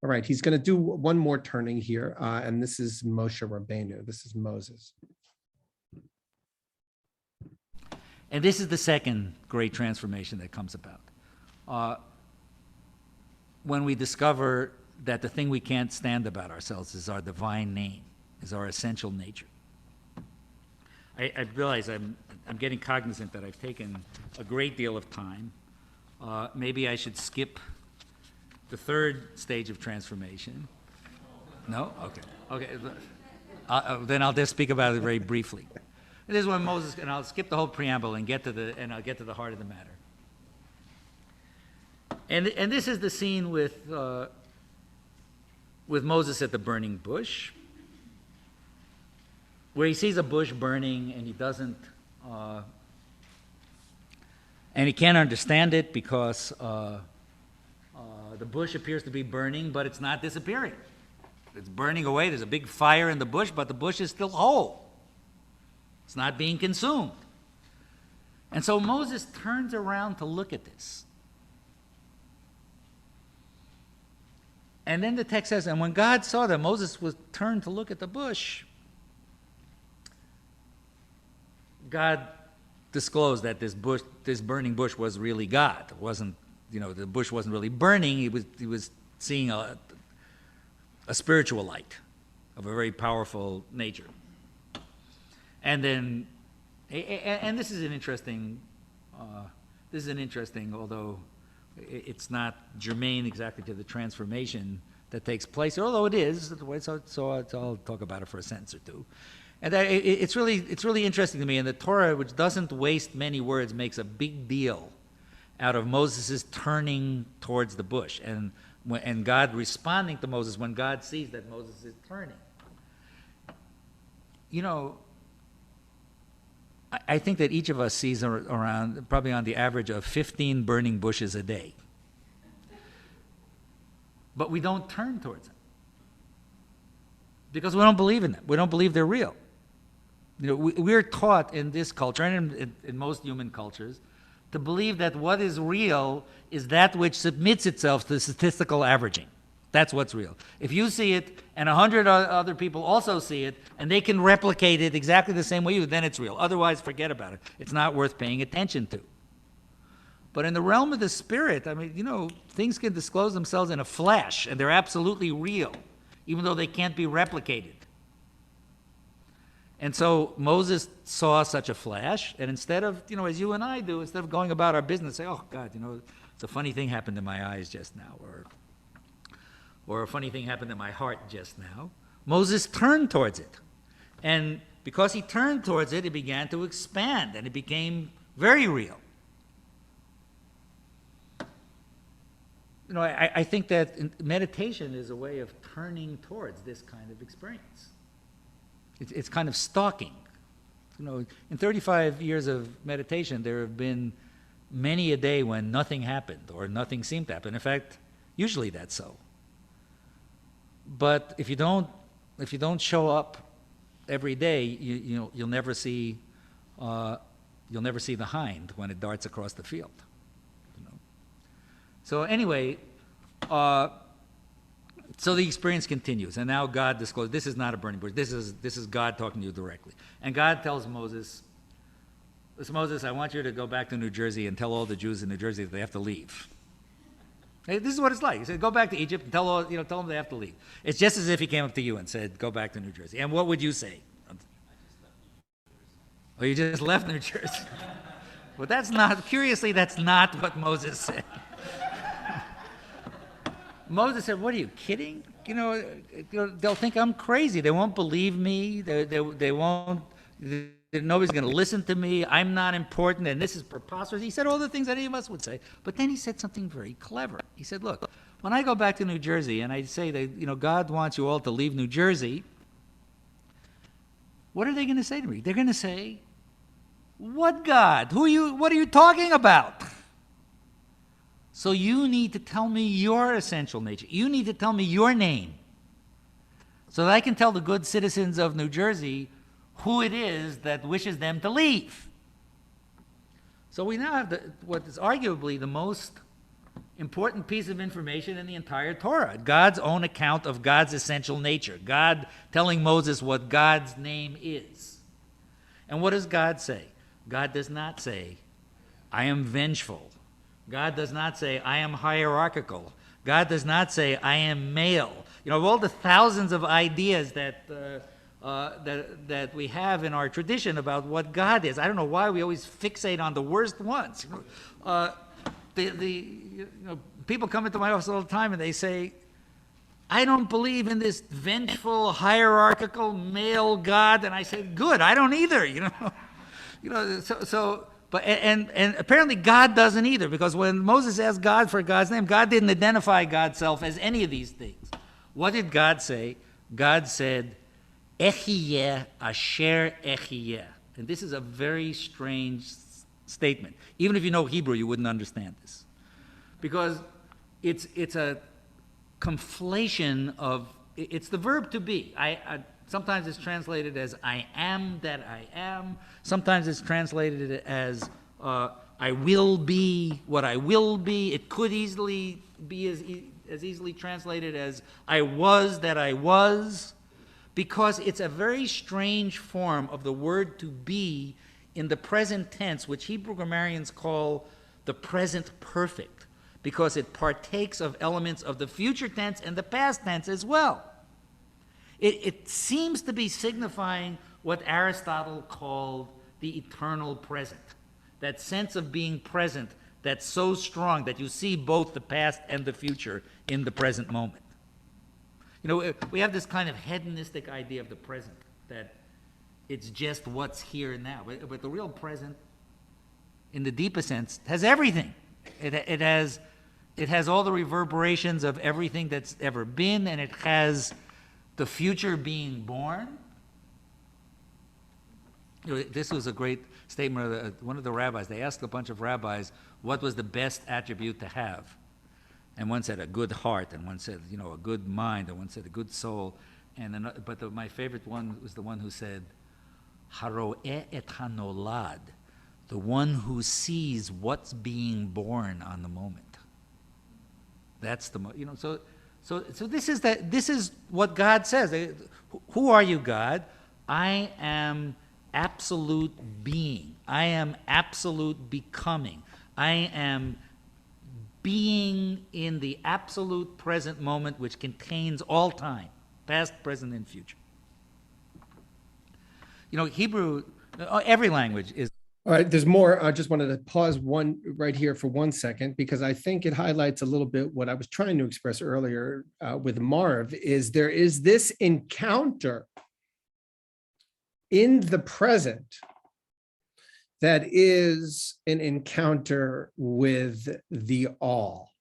All right, he's going to do one more turning here, and this is Moshe Rabbeinu. This is Moses. And this is the second great transformation that comes about. When we discover that the thing we can't stand about ourselves is our divine name, is our essential nature. I realize I'm getting cognizant that I've taken a great deal of time. Maybe I should skip the third stage of transformation. No? Okay. Okay. Then I'll just speak about it very briefly. This is when Moses, and I'll skip the whole preamble and I'll get to the heart of the matter. And this is the scene with Moses at the burning bush, where he sees a bush burning and he doesn't, and he can't understand it because the bush appears to be burning, but it's not disappearing. It's burning away. There's a big fire in the bush, but the bush is still whole. It's not being consumed. And so Moses turns around to look at this. And then the text says, and when God saw that Moses was turned to look at the bush, God disclosed that this burning bush was really God. It wasn't, the bush wasn't really burning. He was seeing a spiritual light of a very powerful nature. And then, and this is an interesting, although it's not germane exactly to the transformation that takes place, although it is, so I'll talk about it for a sentence or two. And it's really interesting to me, and the Torah, which doesn't waste many words, makes a big deal out of Moses' turning towards the bush, and God responding to Moses when God sees that Moses is turning. I think that each of us sees around, probably on the average of 15 burning bushes a day. But we don't turn towards them. Because we don't believe in them. We don't believe they're real. We're taught in this culture, and in most human cultures, to believe that what is real is that which submits itself to statistical averaging. That's what's real. If you see it and 100 other people also see it and they can replicate it exactly the same way you do, then it's real. Otherwise, forget about it. It's not worth paying attention to. But in the realm of the spirit, things can disclose themselves in a flash, and they're absolutely real, even though they can't be replicated. And so Moses saw such a flash, and instead of, as you and I do, instead of going about our business, say, oh, God, it's a funny thing happened in my eyes just now, or a funny thing happened in my heart just now, Moses turned towards it. And because he turned towards it, it began to expand, and it became very real. I think that meditation is a way of turning towards this kind of experience. It's kind of stalking. In 35 years of meditation, there have been many a day when nothing happened or nothing seemed to happen. In fact, usually that's so. But if you don't show up every day, you'll never see the hind when it darts across the field. So anyway, so the experience continues, and now God discloses this is not a burning bush. This is God talking to you directly, and God tells Moses, "Listen, Moses, I want you to go back to New Jersey and tell all the Jews in New Jersey that they have to leave." Hey, this is what it's like. He said, "Go back to Egypt and tell them they have to leave." It's just as if he came up to you and said, "Go back to New Jersey." And what would you say? Oh, you just left New Jersey. Well, that's not what Moses said. Moses said, "What are you kidding? They'll think I'm crazy. They won't believe me. They won't. Nobody's going to listen to me. I'm not important, and this is preposterous." He said all the things that any of us would say, but then he said something very clever. He said, "Look, when I go back to New Jersey and I say that God wants you all to leave New Jersey, what are they going to say to me? They're going to say, 'What God? What are you talking about?' So you need to tell me your essential nature. You need to tell me your name so that I can tell the good citizens of New Jersey who it is that wishes them to leave." So we now have what is arguably the most important piece of information in the entire Torah, God's own account of God's essential nature, God telling Moses what God's name is. And what does God say? God does not say, I am vengeful. God does not say, I am hierarchical. God does not say, I am male. You know, of all the thousands of ideas that we have in our tradition about what God is, I don't know why we always fixate on the worst ones. People come into my office all the time and they say, I don't believe in this vengeful, hierarchical male God. And I say, good, I don't either, But apparently God doesn't either, because when Moses asked God for God's name, God didn't identify God's self as any of these things. What did God say? God said, Echiyeh asher echiyeh. And this is a very strange statement. Even if you know Hebrew, you wouldn't understand this. Because it's a conflation of, it's the verb to be. Sometimes it's translated as I am that I am. Sometimes it's translated as I will be what I will be. It could easily be as easily translated as I was that I was, because it's a very strange form of the word to be in the present tense, which Hebrew grammarians call the present perfect, because it partakes of elements of the future tense and the past tense as well. It seems to be signifying what Aristotle called the eternal present, that sense of being present that's so strong that you see both the past and the future in the present moment. We have this kind of hedonistic idea of the present, that it's just what's here and now. But the real present, in the deepest sense, has everything. It has all the reverberations of everything that's ever been, and it has the future being born. This was a great statement of one of the rabbis. They asked a bunch of rabbis what was the best attribute to have. And one said a good heart, and one said, a good mind, and one said a good soul. My favorite one was the one who said, Haro'eh et hanolad, the one who sees what's being born on the moment. That's the So this is what God says. Who are you, God? I am absolute being. I am absolute becoming. I am being in the absolute present moment, which contains all time, past, present, and future. Hebrew, every language is. All right, there's more. I just wanted to pause one right here for 1 second, because I think it highlights a little bit what I was trying to express earlier with Marv, is there is this encounter in the present that is an encounter with the all.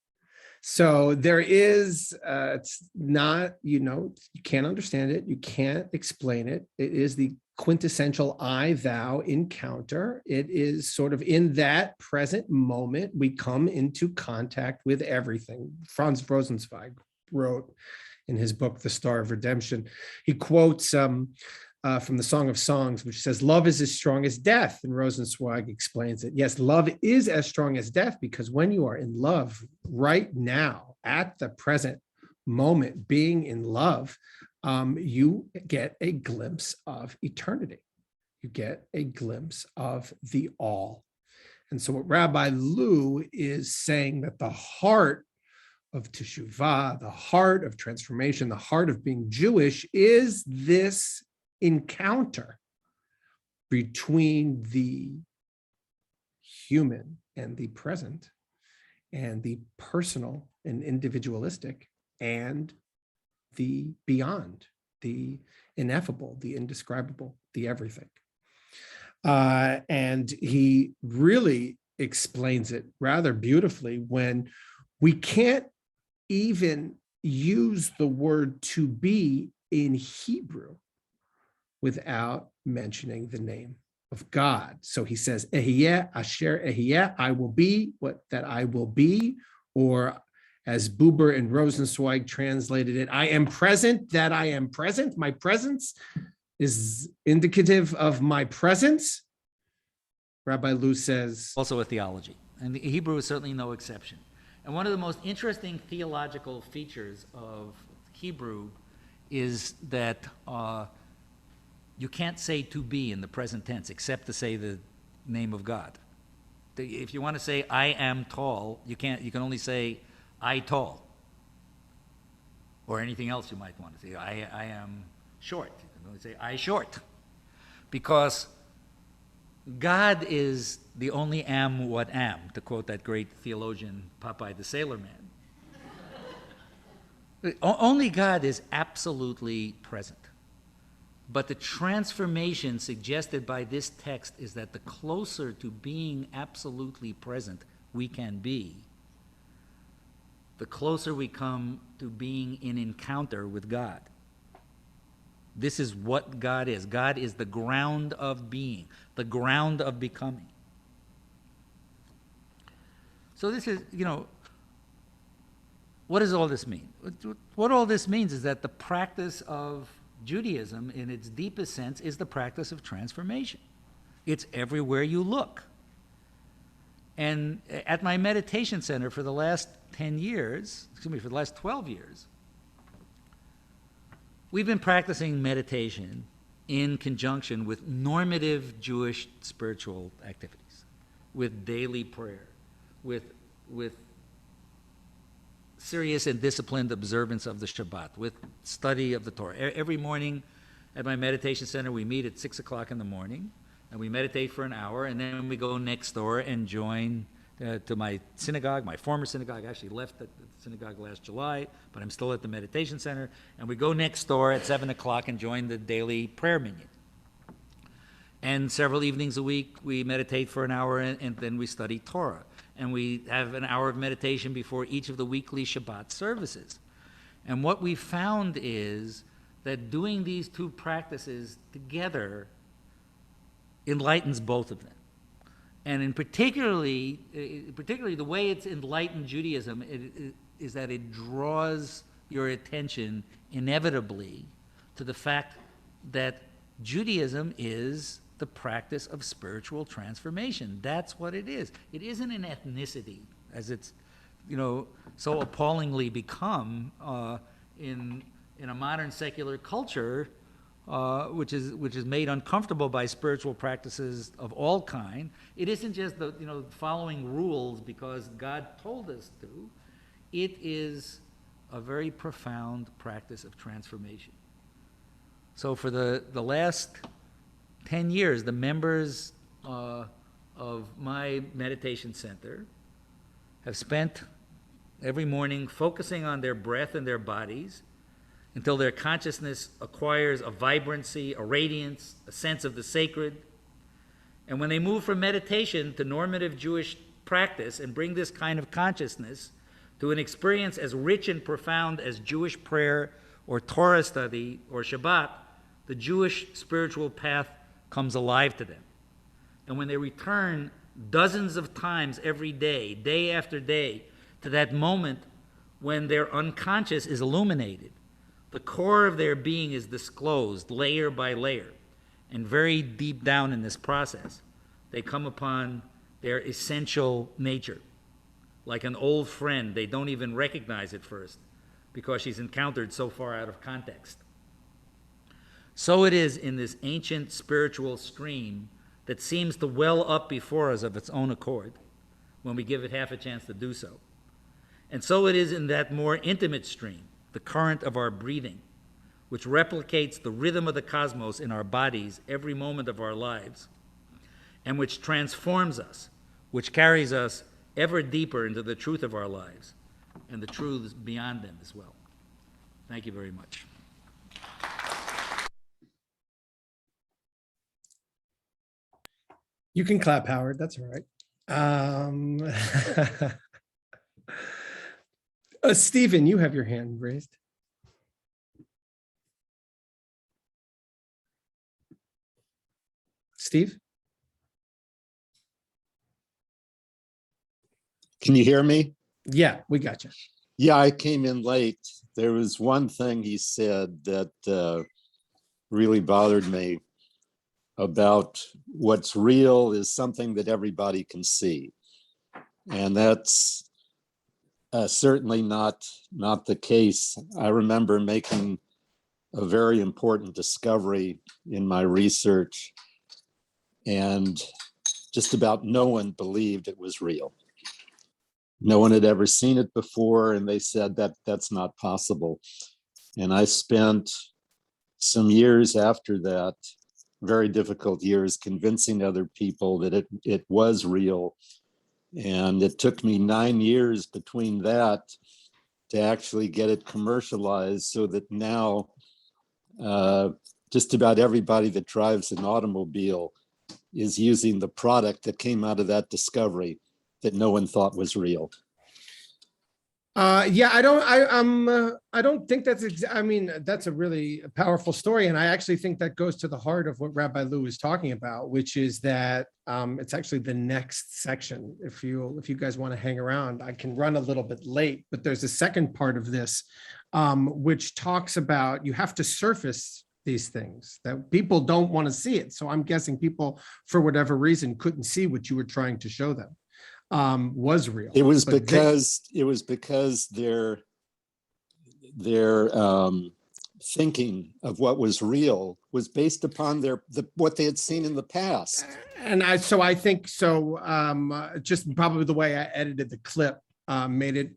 So there is, it's not, you can't understand it. You can't explain it. It is the quintessential I, thou encounter. It is sort of in that present moment, we come into contact with everything. Franz Rosenzweig wrote in his book, The Star of Redemption, he quotes from the Song of Songs, which says, love is as strong as death. And Rosenzweig explains it. Yes, love is as strong as death, because when you are in love right now, at the present moment, being in love, you get a glimpse of eternity. You get a glimpse of the all. And so what Rabbi Lew is saying, that the heart of Teshuvah, the heart of transformation, the heart of being Jewish, is this encounter between the human and the present, and the personal and individualistic, and the beyond, the ineffable, the indescribable, the everything. And he really explains it rather beautifully when we can't even use the word to be in Hebrew without mentioning the name of God. So he says, Ehiyeh asher ehiyeh, I will be what that I will be, or as Buber and Rosenzweig translated it, I am present that I am present. My presence is indicative of my presence. Rabbi Lew says, also a theology, and the Hebrew is certainly no exception. And one of the most interesting theological features of Hebrew is that you can't say to be in the present tense, except to say the name of God. If you want to say I am tall, you can't. You can only say I tall, or anything else you might want to say. I am short. You can only say I short, because God is the only am what am, to quote that great theologian Popeye the Sailor Man. Only God is absolutely present. But the transformation suggested by this text is that the closer to being absolutely present we can be, the closer we come to being in encounter with God. This is what God is. God is the ground of being, the ground of becoming. So this is, what does all this mean? What all this means is that the practice of Judaism, in its deepest sense, is the practice of transformation. It's everywhere you look. And at my meditation center for the last 10 years, for the last 12 years, we've been practicing meditation in conjunction with normative Jewish spiritual activities, with daily prayer, with serious and disciplined observance of the Shabbat, with study of the Torah. Every morning at my meditation center, we meet at 6 o'clock in the morning, and we meditate for an hour, and then we go next door and join to my synagogue, my former synagogue. I actually left the synagogue last July, but I'm still at the meditation center, and we go next door at 7 o'clock and join the daily prayer minyan. And several evenings a week, we meditate for an hour, and then we study Torah. And we have an hour of meditation before each of the weekly Shabbat services. And what we found is that doing these two practices together enlightens both of them. And in particularly the way it's enlightened Judaism is that it draws your attention inevitably to the fact that Judaism is the practice of spiritual transformation. That's what it is. It isn't an ethnicity, as it's, so appallingly become in a modern secular culture, which is made uncomfortable by spiritual practices of all kind. It isn't just the following rules because God told us to. It is a very profound practice of transformation. So for the last 10 years, the members of my meditation center have spent every morning focusing on their breath and their bodies until their consciousness acquires a vibrancy, a radiance, a sense of the sacred. And when they move from meditation to normative Jewish practice and bring this kind of consciousness to an experience as rich and profound as Jewish prayer or Torah study or Shabbat, the Jewish spiritual path comes alive to them. And when they return dozens of times every day, day after day, to that moment when their unconscious is illuminated, the core of their being is disclosed layer by layer. And very deep down in this process, they come upon their essential nature. Like an old friend, they don't even recognize it first because she's encountered so far out of context. So it is in this ancient spiritual stream that seems to well up before us of its own accord when we give it half a chance to do so. And so it is in that more intimate stream, the current of our breathing, which replicates the rhythm of the cosmos in our bodies every moment of our lives, and which transforms us, which carries us ever deeper into the truth of our lives and the truths beyond them as well. Thank you very much. You can clap, Howard. That's all right. Stephen, you have your hand raised. Steve? Can you hear me? Yeah, we got you. Yeah, I came in late. There was one thing he said that really bothered me about what's real is something that everybody can see. And that's certainly not the case. I remember making a very important discovery in my research. And just about no one believed it was real. No one had ever seen it before, and they said that that's not possible. And I spent some years after that, very difficult years, convincing other people that it was real. And it took me 9 years between that to actually get it commercialized, so that now just about everybody that drives an automobile is using the product that came out of that discovery that no one thought was real. Yeah, I don't think that's, I mean, that's a really powerful story. And I actually think that goes to the heart of what Rabbi Lou is talking about, which is that it's actually the next section. If you guys want to hang around, I can run a little bit late, but there's a second part of this, which talks about, you have to surface these things that people don't want to see it. So I'm guessing people, for whatever reason, couldn't see what you were trying to show them. Was real. It was because their thinking of what was real was based upon what they had seen in the past. And I think so. Just probably the way I edited the clip made it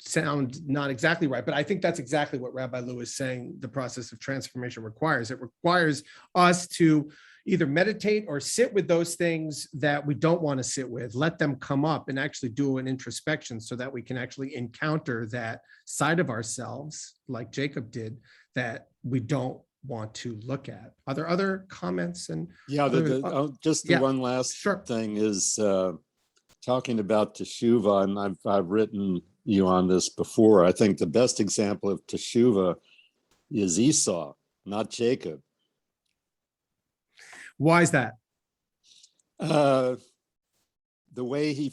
sound not exactly right, but I think that's exactly what Rabbi Lou is saying. The process of transformation requires. It requires us to either meditate or sit with those things that we don't want to sit with, let them come up and actually do an introspection so that we can actually encounter that side of ourselves, like Jacob did, that we don't want to look at. Are there other comments? And yeah, the one last thing is talking about Teshuvah, and I've written you on this before. I think the best example of Teshuvah is Esau, not Jacob. Why is that? The way he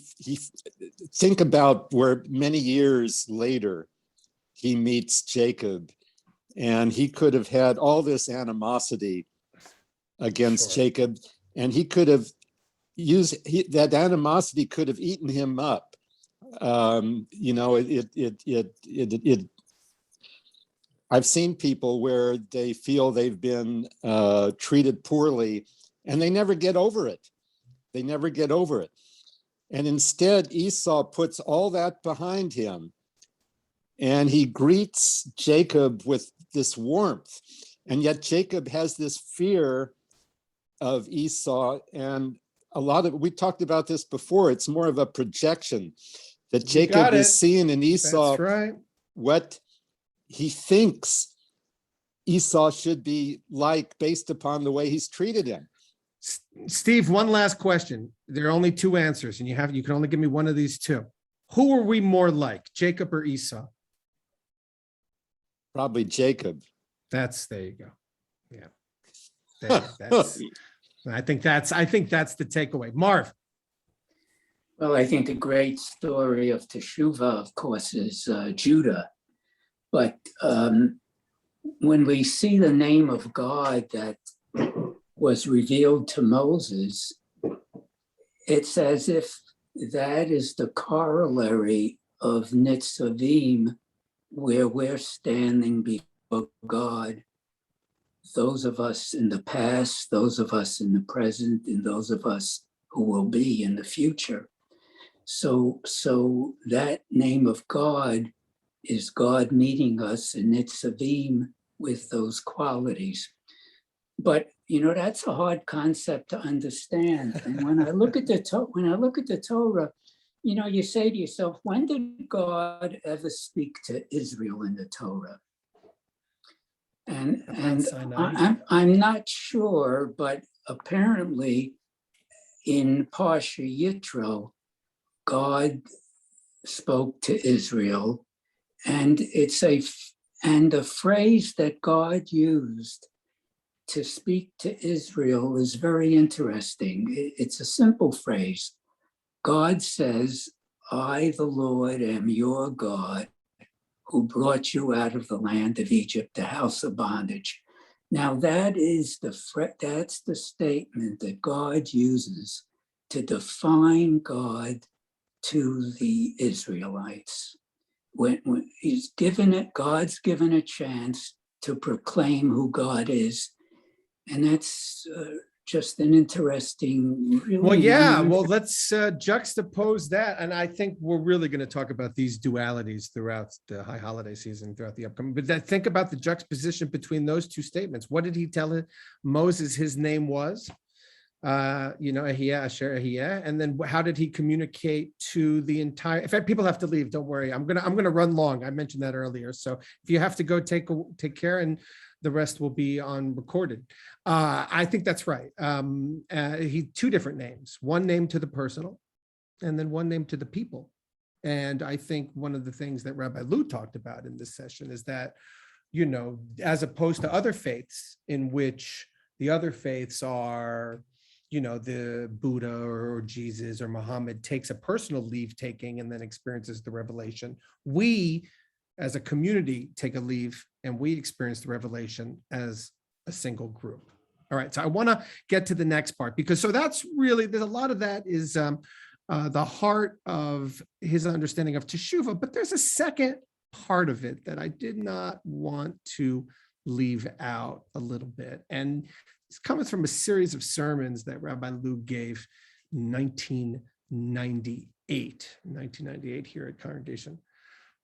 think about where many years later he meets Jacob, and he could have had all this animosity against Jacob, and he could have used that animosity could have eaten him up. I've seen people where they feel they've been treated poorly, and they never get over it. They never get over it. And instead, Esau puts all that behind him, and he greets Jacob with this warmth. And yet Jacob has this fear of Esau. And we talked about this before, it's more of a projection that Jacob is seeing in Esau. That's right. What he thinks Esau should be like based upon the way he's treated him. Steve, one last question. There are only two answers, and you can only give me one of these two. Who are we more like, Jacob or Esau? Probably Jacob. There you go. Yeah. I think that's the takeaway. Marv. Well, I think the great story of Teshuvah, of course, is Judah. But when we see the name of God that was revealed to Moses, it's as if that is the corollary of Nitzavim, where we're standing before God, those of us in the past, those of us in the present, and those of us who will be in the future. So that name of God is God meeting us in Nitzavim with those qualities. But that's a hard concept to understand. And when I look at the Torah, you say to yourself, when did God ever speak to Israel in the Torah? And I'm not sure, but apparently in Parsha Yitro, God spoke to Israel, and the phrase that God used to speak to Israel is very interesting. It's a simple phrase. God says, I, the Lord, am your God, who brought you out of the land of Egypt, the house of bondage. Now that's the statement that God uses to define God to the Israelites. When God's given a chance to proclaim who God is. And that's just an interesting. Really Well, yeah, wonderful- well, let's juxtapose that. And I think we're really going to talk about these dualities throughout the high holiday season, throughout the upcoming. But think about the juxtaposition between those two statements. What did he tell Moses his name was? Ahia, Asher, Ahia. And then how did he communicate to the entire, in fact, people have to leave, don't worry. I'm gonna run long. I mentioned that earlier. So if you have to go, take care, and the rest will be on recorded. I think that's right. He two different names, one name to the personal and then one name to the people. And I think one of the things that Rabbi Lou talked about in this session is that, as opposed to other faiths in which the other faiths are, the Buddha or Jesus or Muhammad takes a personal leave taking and then experiences the revelation. We, as a community, take a leave and we experience the revelation as a single group. All right, so I want to get to the next part because so that's really, there's a lot of that is the heart of his understanding of Teshuvah, but there's a second part of it that I did not want to leave out a little bit. And it's coming from a series of sermons that Rabbi Lou gave in 1998 here at Congregation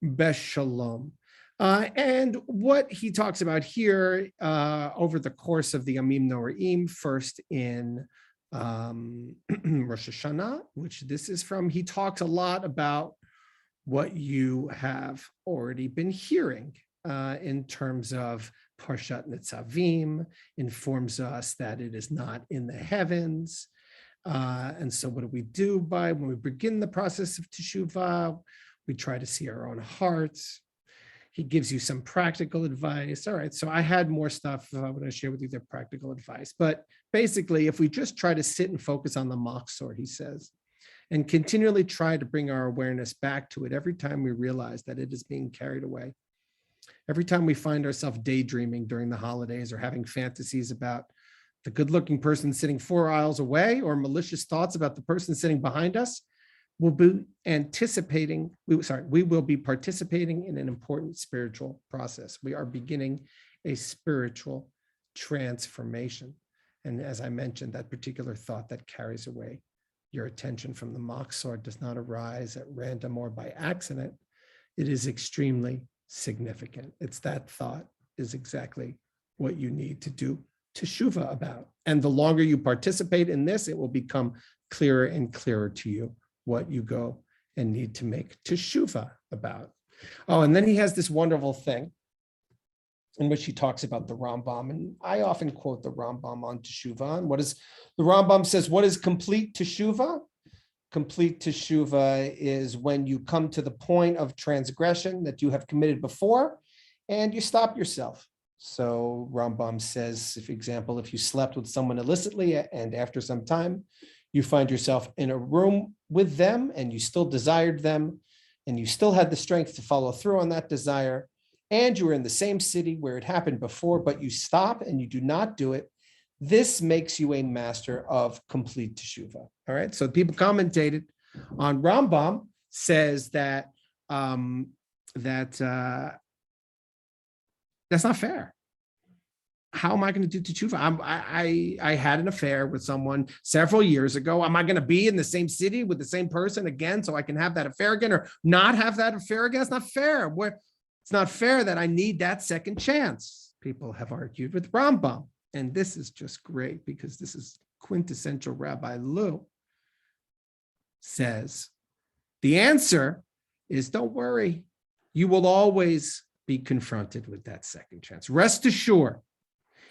Besh Shalom. And what he talks about here over the course of the Yamim Noraim, first in Rosh Hashanah, which this is from, he talks a lot about what you have already been hearing in terms of Parshat Nitzavim, informs us that it is not in the heavens. And so what do we do when we begin the process of Teshuvah? We try to see our own hearts. He gives you some practical advice. All right, so I had more stuff I want to share with you, their practical advice. But basically, if we just try to sit and focus on the Machzor, he says, and continually try to bring our awareness back to it every time we realize that it is being carried away. Every time we find ourselves daydreaming during the holidays or having fantasies about the good-looking person sitting 4 aisles away or malicious thoughts about the person sitting behind us, we will be participating in an important spiritual process. We are beginning a spiritual transformation. And as I mentioned, that particular thought that carries away your attention from the Machzor does not arise at random or by accident. It is extremely significant. It's that thought is exactly what you need to do Teshuvah about. And the longer you participate in this, it will become clearer and clearer to you what you go and need to make Teshuvah about. Oh, and then he has this wonderful thing in which he talks about the Rambam. And I often quote the Rambam on Teshuvah. And the Rambam says, what is complete Teshuvah? Complete Teshuvah is when you come to the point of transgression that you have committed before and you stop yourself. So Rambam says, for example, if you slept with someone illicitly and after some time you find yourself in a room with them and you still desired them and you still had the strength to follow through on that desire and you were in the same city where it happened before, but you stop and you do not do it, this makes you a master of complete Teshuvah. All right. So people commentated on Rambam says that that's not fair. How am I going to do Teshuvah? I had an affair with someone several years ago. Am I going to be in the same city with the same person again so I can have that affair again or not have that affair again? It's not fair. It's not fair that I need that second chance. People have argued with Rambam. And this is just great because this is quintessential Rabbi Lou says, the answer is don't worry. You will always be confronted with that second chance. Rest assured,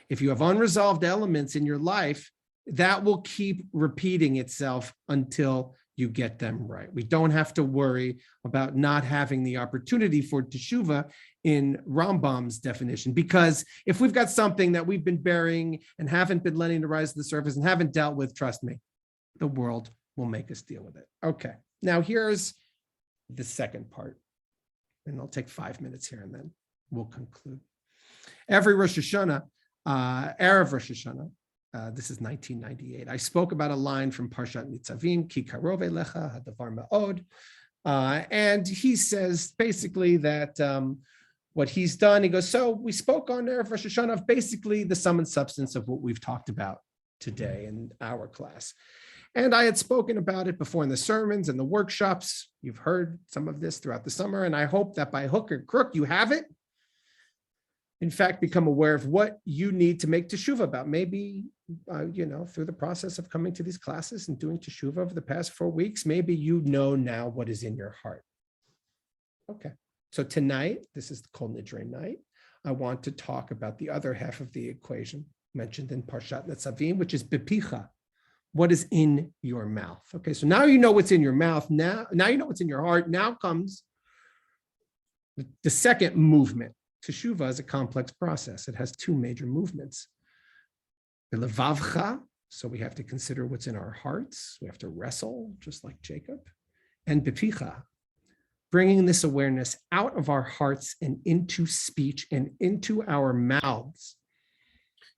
if you have unresolved elements in your life, that will keep repeating itself until you get them right. We don't have to worry about not having the opportunity for Teshuvah in Rambam's definition, because if we've got something that we've been burying and haven't been letting it rise to the surface and haven't dealt with, trust me, the world will make us deal with it. Okay, now here's the second part, and I'll take 5 minutes here and then we'll conclude. Every Rosh Hashanah, Erev Rosh Hashanah, this is 1998. I spoke about a line from Parshat Nitzavim, Ki karov elecha hadavar ma'od. And he says basically that what he's done, he goes, so we spoke on Erev Rosh Hashanah of basically the sum and substance of what we've talked about today in our class. And I had spoken about it before in the sermons and the workshops. You've heard some of this throughout the summer, and I hope that by hook or crook, you have it. In fact, become aware of what you need to make teshuvah about. Maybe, through the process of coming to these classes and doing teshuvah over the past 4 weeks, maybe you know now what is in your heart. Okay, so tonight, this is the Kol Nidre night. I want to talk about the other half of the equation mentioned in Parshat Netzavim, which is bepicha. What is in your mouth? Okay, so now you know what's in your mouth. Now you know what's in your heart. Now comes the second movement. Teshuvah is a complex process. It has 2 major movements. Belevavcha, so we have to consider what's in our hearts. We have to wrestle, just like Jacob. And bepicha, bringing this awareness out of our hearts and into speech and into our mouths.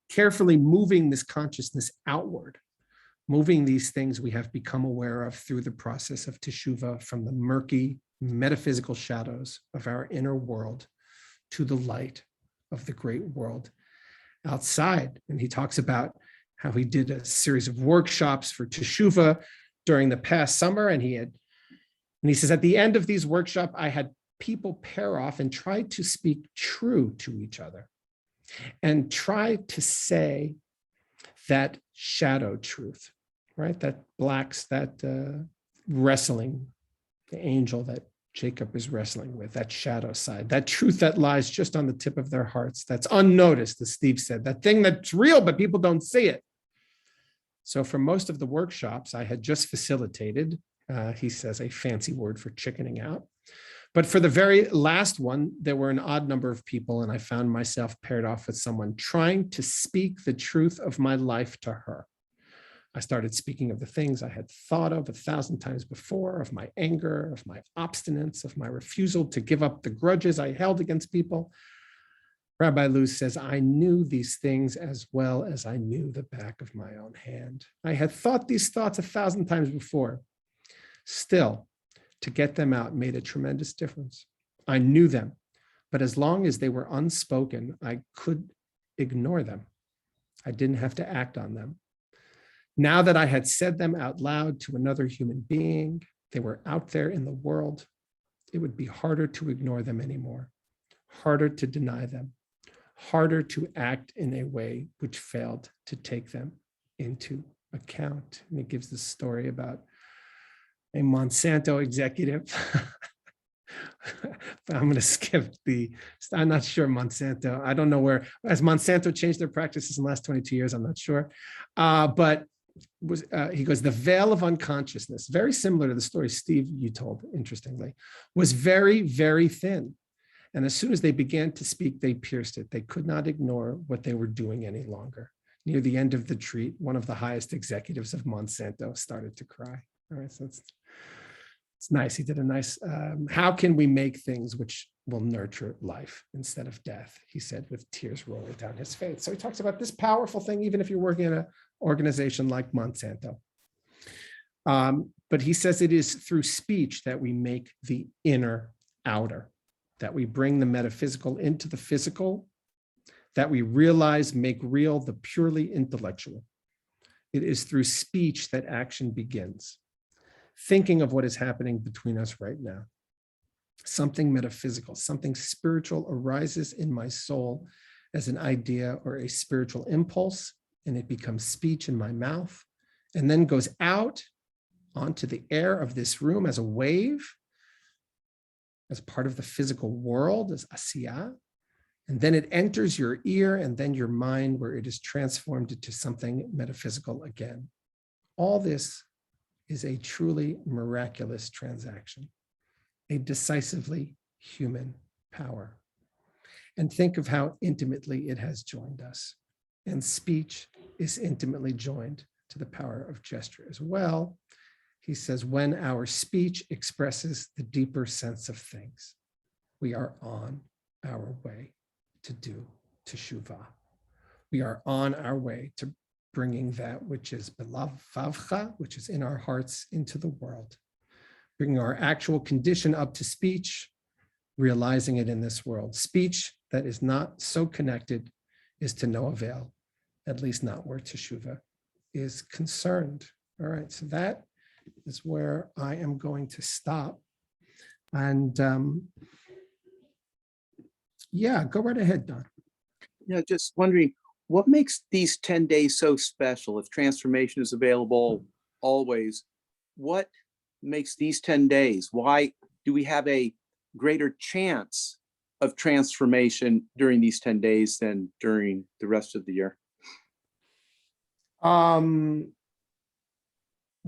Carefully moving this consciousness outward. Moving these things we have become aware of through the process of teshuvah from the murky metaphysical shadows of our inner world to the light of the great world outside. And he talks about how he did a series of workshops for teshuvah during the past summer. And he says, at the end of these workshops, I had people pair off and try to speak true to each other and try to say that shadow truth, right? That wrestling, the angel that Jacob is wrestling with, that shadow side, that truth that lies just on the tip of their hearts, that's unnoticed, as Steve said, that thing that's real, but people don't see it. So for most of the workshops, I had just facilitated, he says, a fancy word for chickening out. But for the very last one, there were an odd number of people, and I found myself paired off with someone trying to speak the truth of my life to her. I started speaking of the things I had thought of 1,000 times before, of my anger, of my obstinance, of my refusal to give up the grudges I held against people. Rabbi Luz says, I knew these things as well as I knew the back of my own hand. I had thought these thoughts 1,000 times before. Still, to get them out made a tremendous difference. I knew them, but as long as they were unspoken, I could ignore them. I didn't have to act on them. Now that I had said them out loud to another human being, they were out there in the world. It would be harder to ignore them anymore, harder to deny them, harder to act in a way which failed to take them into account. And he gives this story about a Monsanto executive. I'm going to skip I'm not sure Monsanto. I don't know where, has Monsanto changed their practices in the last 22 years? I'm not sure. But he goes, the veil of unconsciousness, very similar to the story, Steve, you told, interestingly, was very, very thin. And as soon as they began to speak, they pierced it. They could not ignore what they were doing any longer. Near the end of the treat, one of the highest executives of Monsanto started to cry. All right, so it's nice. He did a nice, how can we make things which will nurture life instead of death, he said, with tears rolling down his face. So he talks about this powerful thing, even if you're working in an organization like Monsanto. But he says it is through speech that we make the inner outer, that we bring the metaphysical into the physical, that we realize, make real the purely intellectual. It is through speech that action begins. Thinking of what is happening between us right now. Something metaphysical, something spiritual arises in my soul as an idea or a spiritual impulse, and it becomes speech in my mouth, and then goes out onto the air of this room as a wave, as part of the physical world, as asiyah, and then it enters your ear and then your mind, where it is transformed into something metaphysical again. All this is a truly miraculous transaction, a decisively human power. And think of how intimately it has joined us. And speech is intimately joined to the power of gesture as well. He says, when our speech expresses the deeper sense of things, we are on our way to do teshuvah. We are on our way to bringing that which is belavavcha, which is in our hearts, into the world, bringing our actual condition up to speech, realizing it in this world. Speech that is not so connected is to no avail, at least not where teshuvah is concerned. All right, so that is where I am going to stop. And yeah, go right ahead, Don. Yeah, just wondering what makes these 10 days so special? If transformation is available always, what makes these 10 days? Why do we have a greater chance of transformation during these 10 days than during the rest of the year? What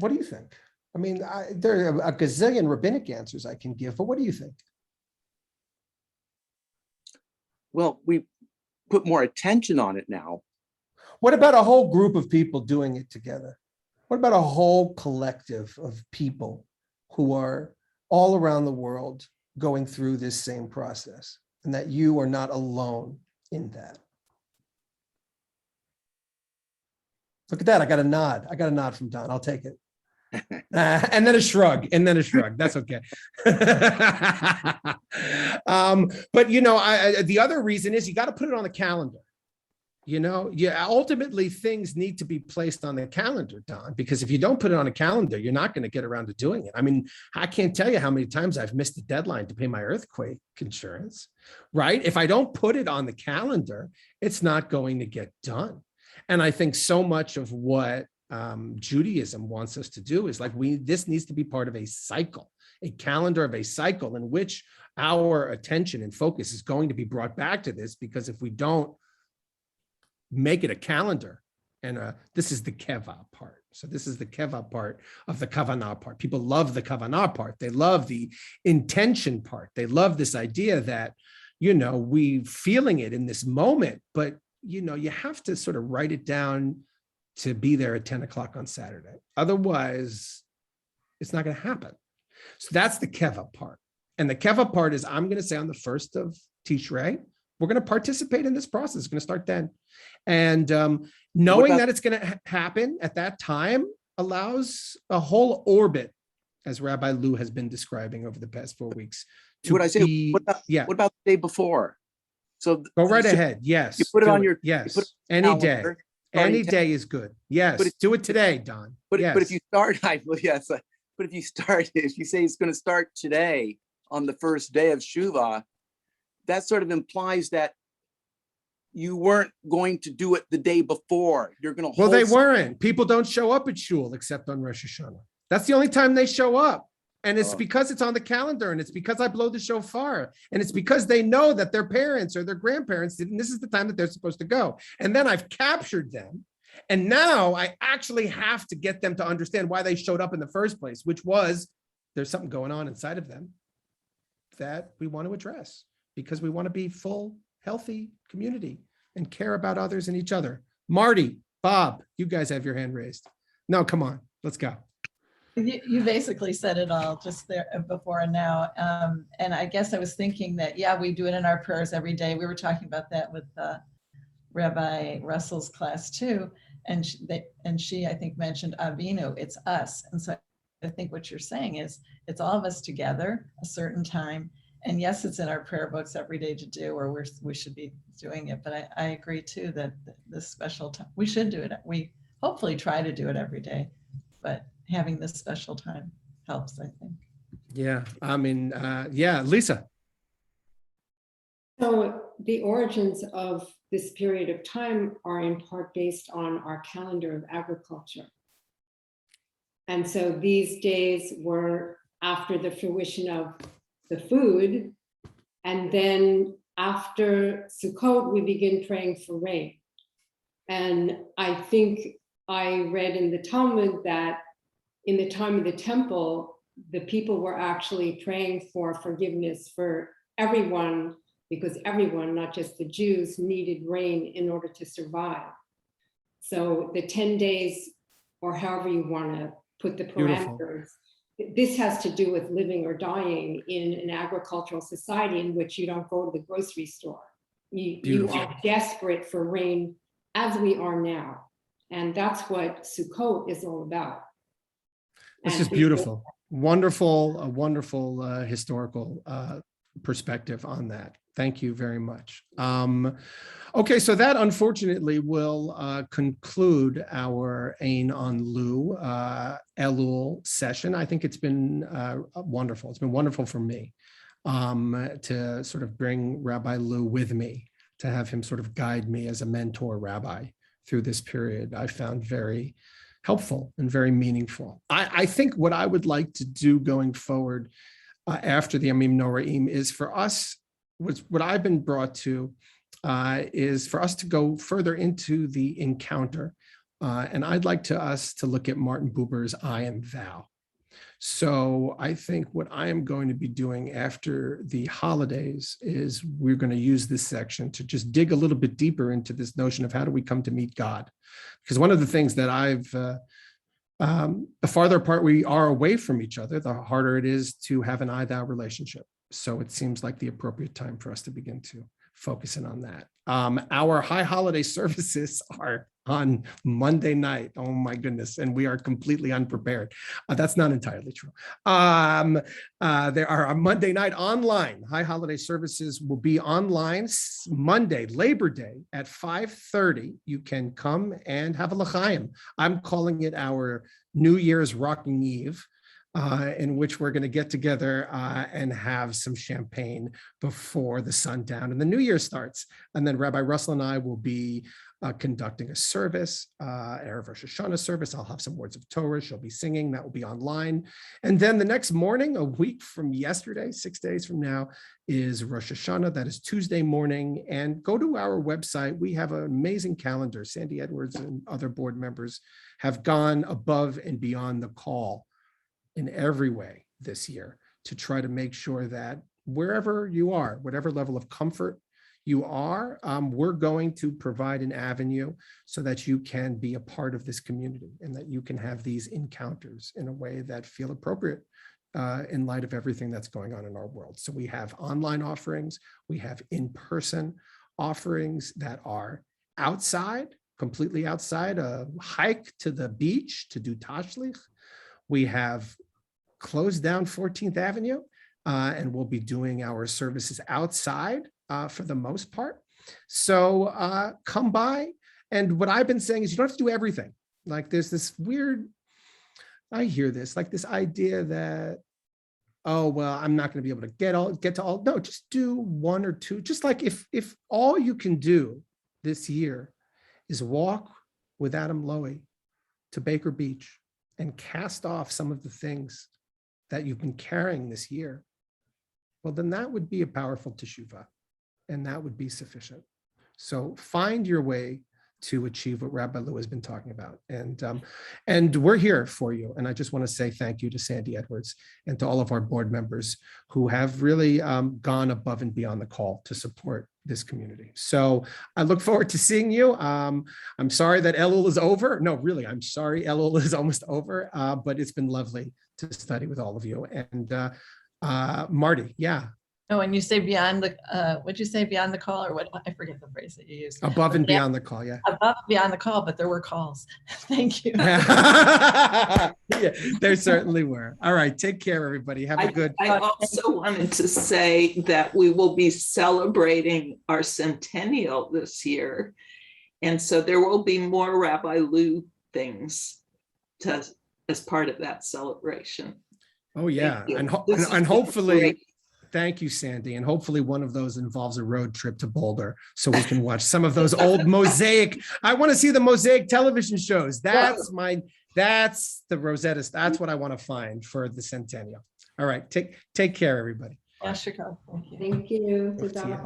do you think? I mean, there are a gazillion rabbinic answers I can give, but what do you think? Well, we put more attention on it now. What about a whole group of people doing it together? What about a whole collective of people who are all around the world going through this same process, and that you are not alone in that? Look at that. I got a nod. I got a nod from Don. I'll take it. And then a shrug, and then a shrug. That's okay. But you know, the other reason is you got to put it on the calendar. You know, yeah, ultimately things need to be placed on the calendar, Don, because if you don't put it on a calendar, you're not going to get around to doing it. I mean, I can't tell you how many times I've missed the deadline to pay my earthquake insurance, right? If I don't put it on the calendar, it's not going to get done. And I think so much of what Judaism wants us to do is like, this needs to be part of a cycle, a calendar of a cycle in which our attention and focus is going to be brought back to this, because if we don't make it a calendar, and this is the keva part. So this is the keva part of the kavanah part. People love the kavanah part. They love the intention part. They love this idea that, you know, we feeling it in this moment, but you know, you have to sort of write it down to be there at 10 o'clock on Saturday. Otherwise, it's not going to happen. So that's the keva part. And the keva part is, I'm going to say on the 1st of Tishrei, we're going to participate in this process. It's going to start then. And knowing that it's going to happen at that time allows a whole orbit, as Rabbi Lou has been describing over the past 4 weeks. What about the day before? So go right ahead. Yes. You put it on your, yes. Any day. Any day is good. Yes. But do it today, Don. But yes. But if you start, yes. But if you start, if you say it's going to start today on the first day of Teshuvah, that sort of implies that you weren't going to do it the day before. You're going to. Well, they weren't. People don't show up at shul except on Rosh Hashanah. That's the only time they show up. And it's because it's on the calendar, and it's because I blow the shofar, and it's because they know that their parents or their grandparents did, and this is the time that they're supposed to go. And then I've captured them. And now I actually have to get them to understand why they showed up in the first place, which was there's something going on inside of them that we want to address, because we want to be full, healthy community and care about others and each other. Marty, Bob, you guys have your hand raised. No, come on, let's go. You basically said it all just there before and now. And I guess I was thinking that, yeah, we do it in our prayers every day. We were talking about that with Rabbi Russell's class too. And she, I think, mentioned Avinu, it's us. And so I think what you're saying is it's all of us together a certain time. And yes, it's in our prayer books every day to do, or we should be doing it. But I agree too that this special time, we should do it. We hopefully try to do it every day, but having this special time helps, I think. Yeah, I mean, yeah, Lisa. So the origins of this period of time are in part based on our calendar of agriculture. And so these days were after the fruition of the food. And then after Sukkot, we begin praying for rain. And I think I read in the Talmud that in the time of the temple, the people were actually praying for forgiveness for everyone, because everyone, not just the Jews, needed rain in order to survive. So the 10 days, or however you want to put the parameters, this has to do with living or dying in an agricultural society in which you don't go to the grocery store. You are desperate for rain, as we are now. And that's what Sukkot is all about. This is beautiful. Wonderful, a wonderful historical perspective on that. Thank you very much. Okay, so that unfortunately will conclude our Ein on Lu Elul session. I think it's been wonderful. It's been wonderful for me to sort of bring Rabbi Lu with me, to have him sort of guide me as a mentor rabbi through this period. I found very helpful and very meaningful. I think what I would like to do going forward after the Yamim Noraim is for us, what I've been brought to is for us to go further into the encounter. And I'd like us to look at Martin Buber's I Am Thou. So I think what I am going to be doing after the holidays is we're going to use this section to just dig a little bit deeper into this notion of how do we come to meet God? Because one of the things that the farther apart we are away from each other, the harder it is to have an I-thou relationship. So it seems like the appropriate time for us to begin to focus in on that. Our high holiday services are on Monday night. Oh my goodness. And we are completely unprepared. That's not entirely true. There are a Monday night online. High holiday services will be online Monday, Labor Day at 5:30. You can come and have a l'chaim. I'm calling it our New Year's Rocking Eve. In which we're going to get together and have some champagne before the sundown and the new year starts. And then Rabbi Russell and I will be conducting a service, Erev Rosh Hashanah service. I'll have some words of Torah. She'll be singing. That will be online. And then the next morning, a week from yesterday, 6 days from now, is Rosh Hashanah. That is Tuesday morning. And go to our website. We have an amazing calendar. Sandy Edwards and other board members have gone above and beyond the call in every way this year to try to make sure that wherever you are, whatever level of comfort you are, we're going to provide an avenue so that you can be a part of this community and that you can have these encounters in a way that feel appropriate in light of everything that's going on in our world. So we have online offerings, we have in-person offerings that are outside, completely outside, a hike to the beach to do tashlich. We have closed down 14th Avenue and we'll be doing our services outside for the most part. So come by. And what I've been saying is you don't have to do everything. Like there's this weird, I hear this, like this idea that, oh, well, I'm not going to be able to get to all. No, just do one or two. Just like if all you can do this year is walk with Adam Lowy to Baker Beach and cast off some of the things that you've been carrying this year, well, then that would be a powerful teshuvah, and that would be sufficient. So find your way to achieve what Rabbi Lu has been talking about. And we're here for you. And I just want to say thank you to Sandy Edwards and to all of our board members who have really gone above and beyond the call to support this community. So I look forward to seeing you. I'm sorry that Elul is over. No, really, I'm sorry Elul is almost over, but it's been lovely to study with all of you. And Marty, yeah. Oh, and you say beyond the, what'd you say, beyond the call, or what? I forget the phrase that you used. Above and beyond the call, yeah. Above and beyond the call, but there were calls. Thank you. Yeah, there certainly were. All right, take care, everybody. Have a good. I also wanted to say that we will be celebrating our centennial this year. And so there will be more Rabbi Lu things as part of that celebration. Oh, yeah. And hopefully, great. Thank you, Sandy. And hopefully one of those involves a road trip to Boulder so we can watch some of those old Mosaic. I want to see the Mosaic television shows. That's the Rosetta. That's what I want to find for the centennial. All right. Take care, everybody. Yeah, Chicago. Thank you. Thank you.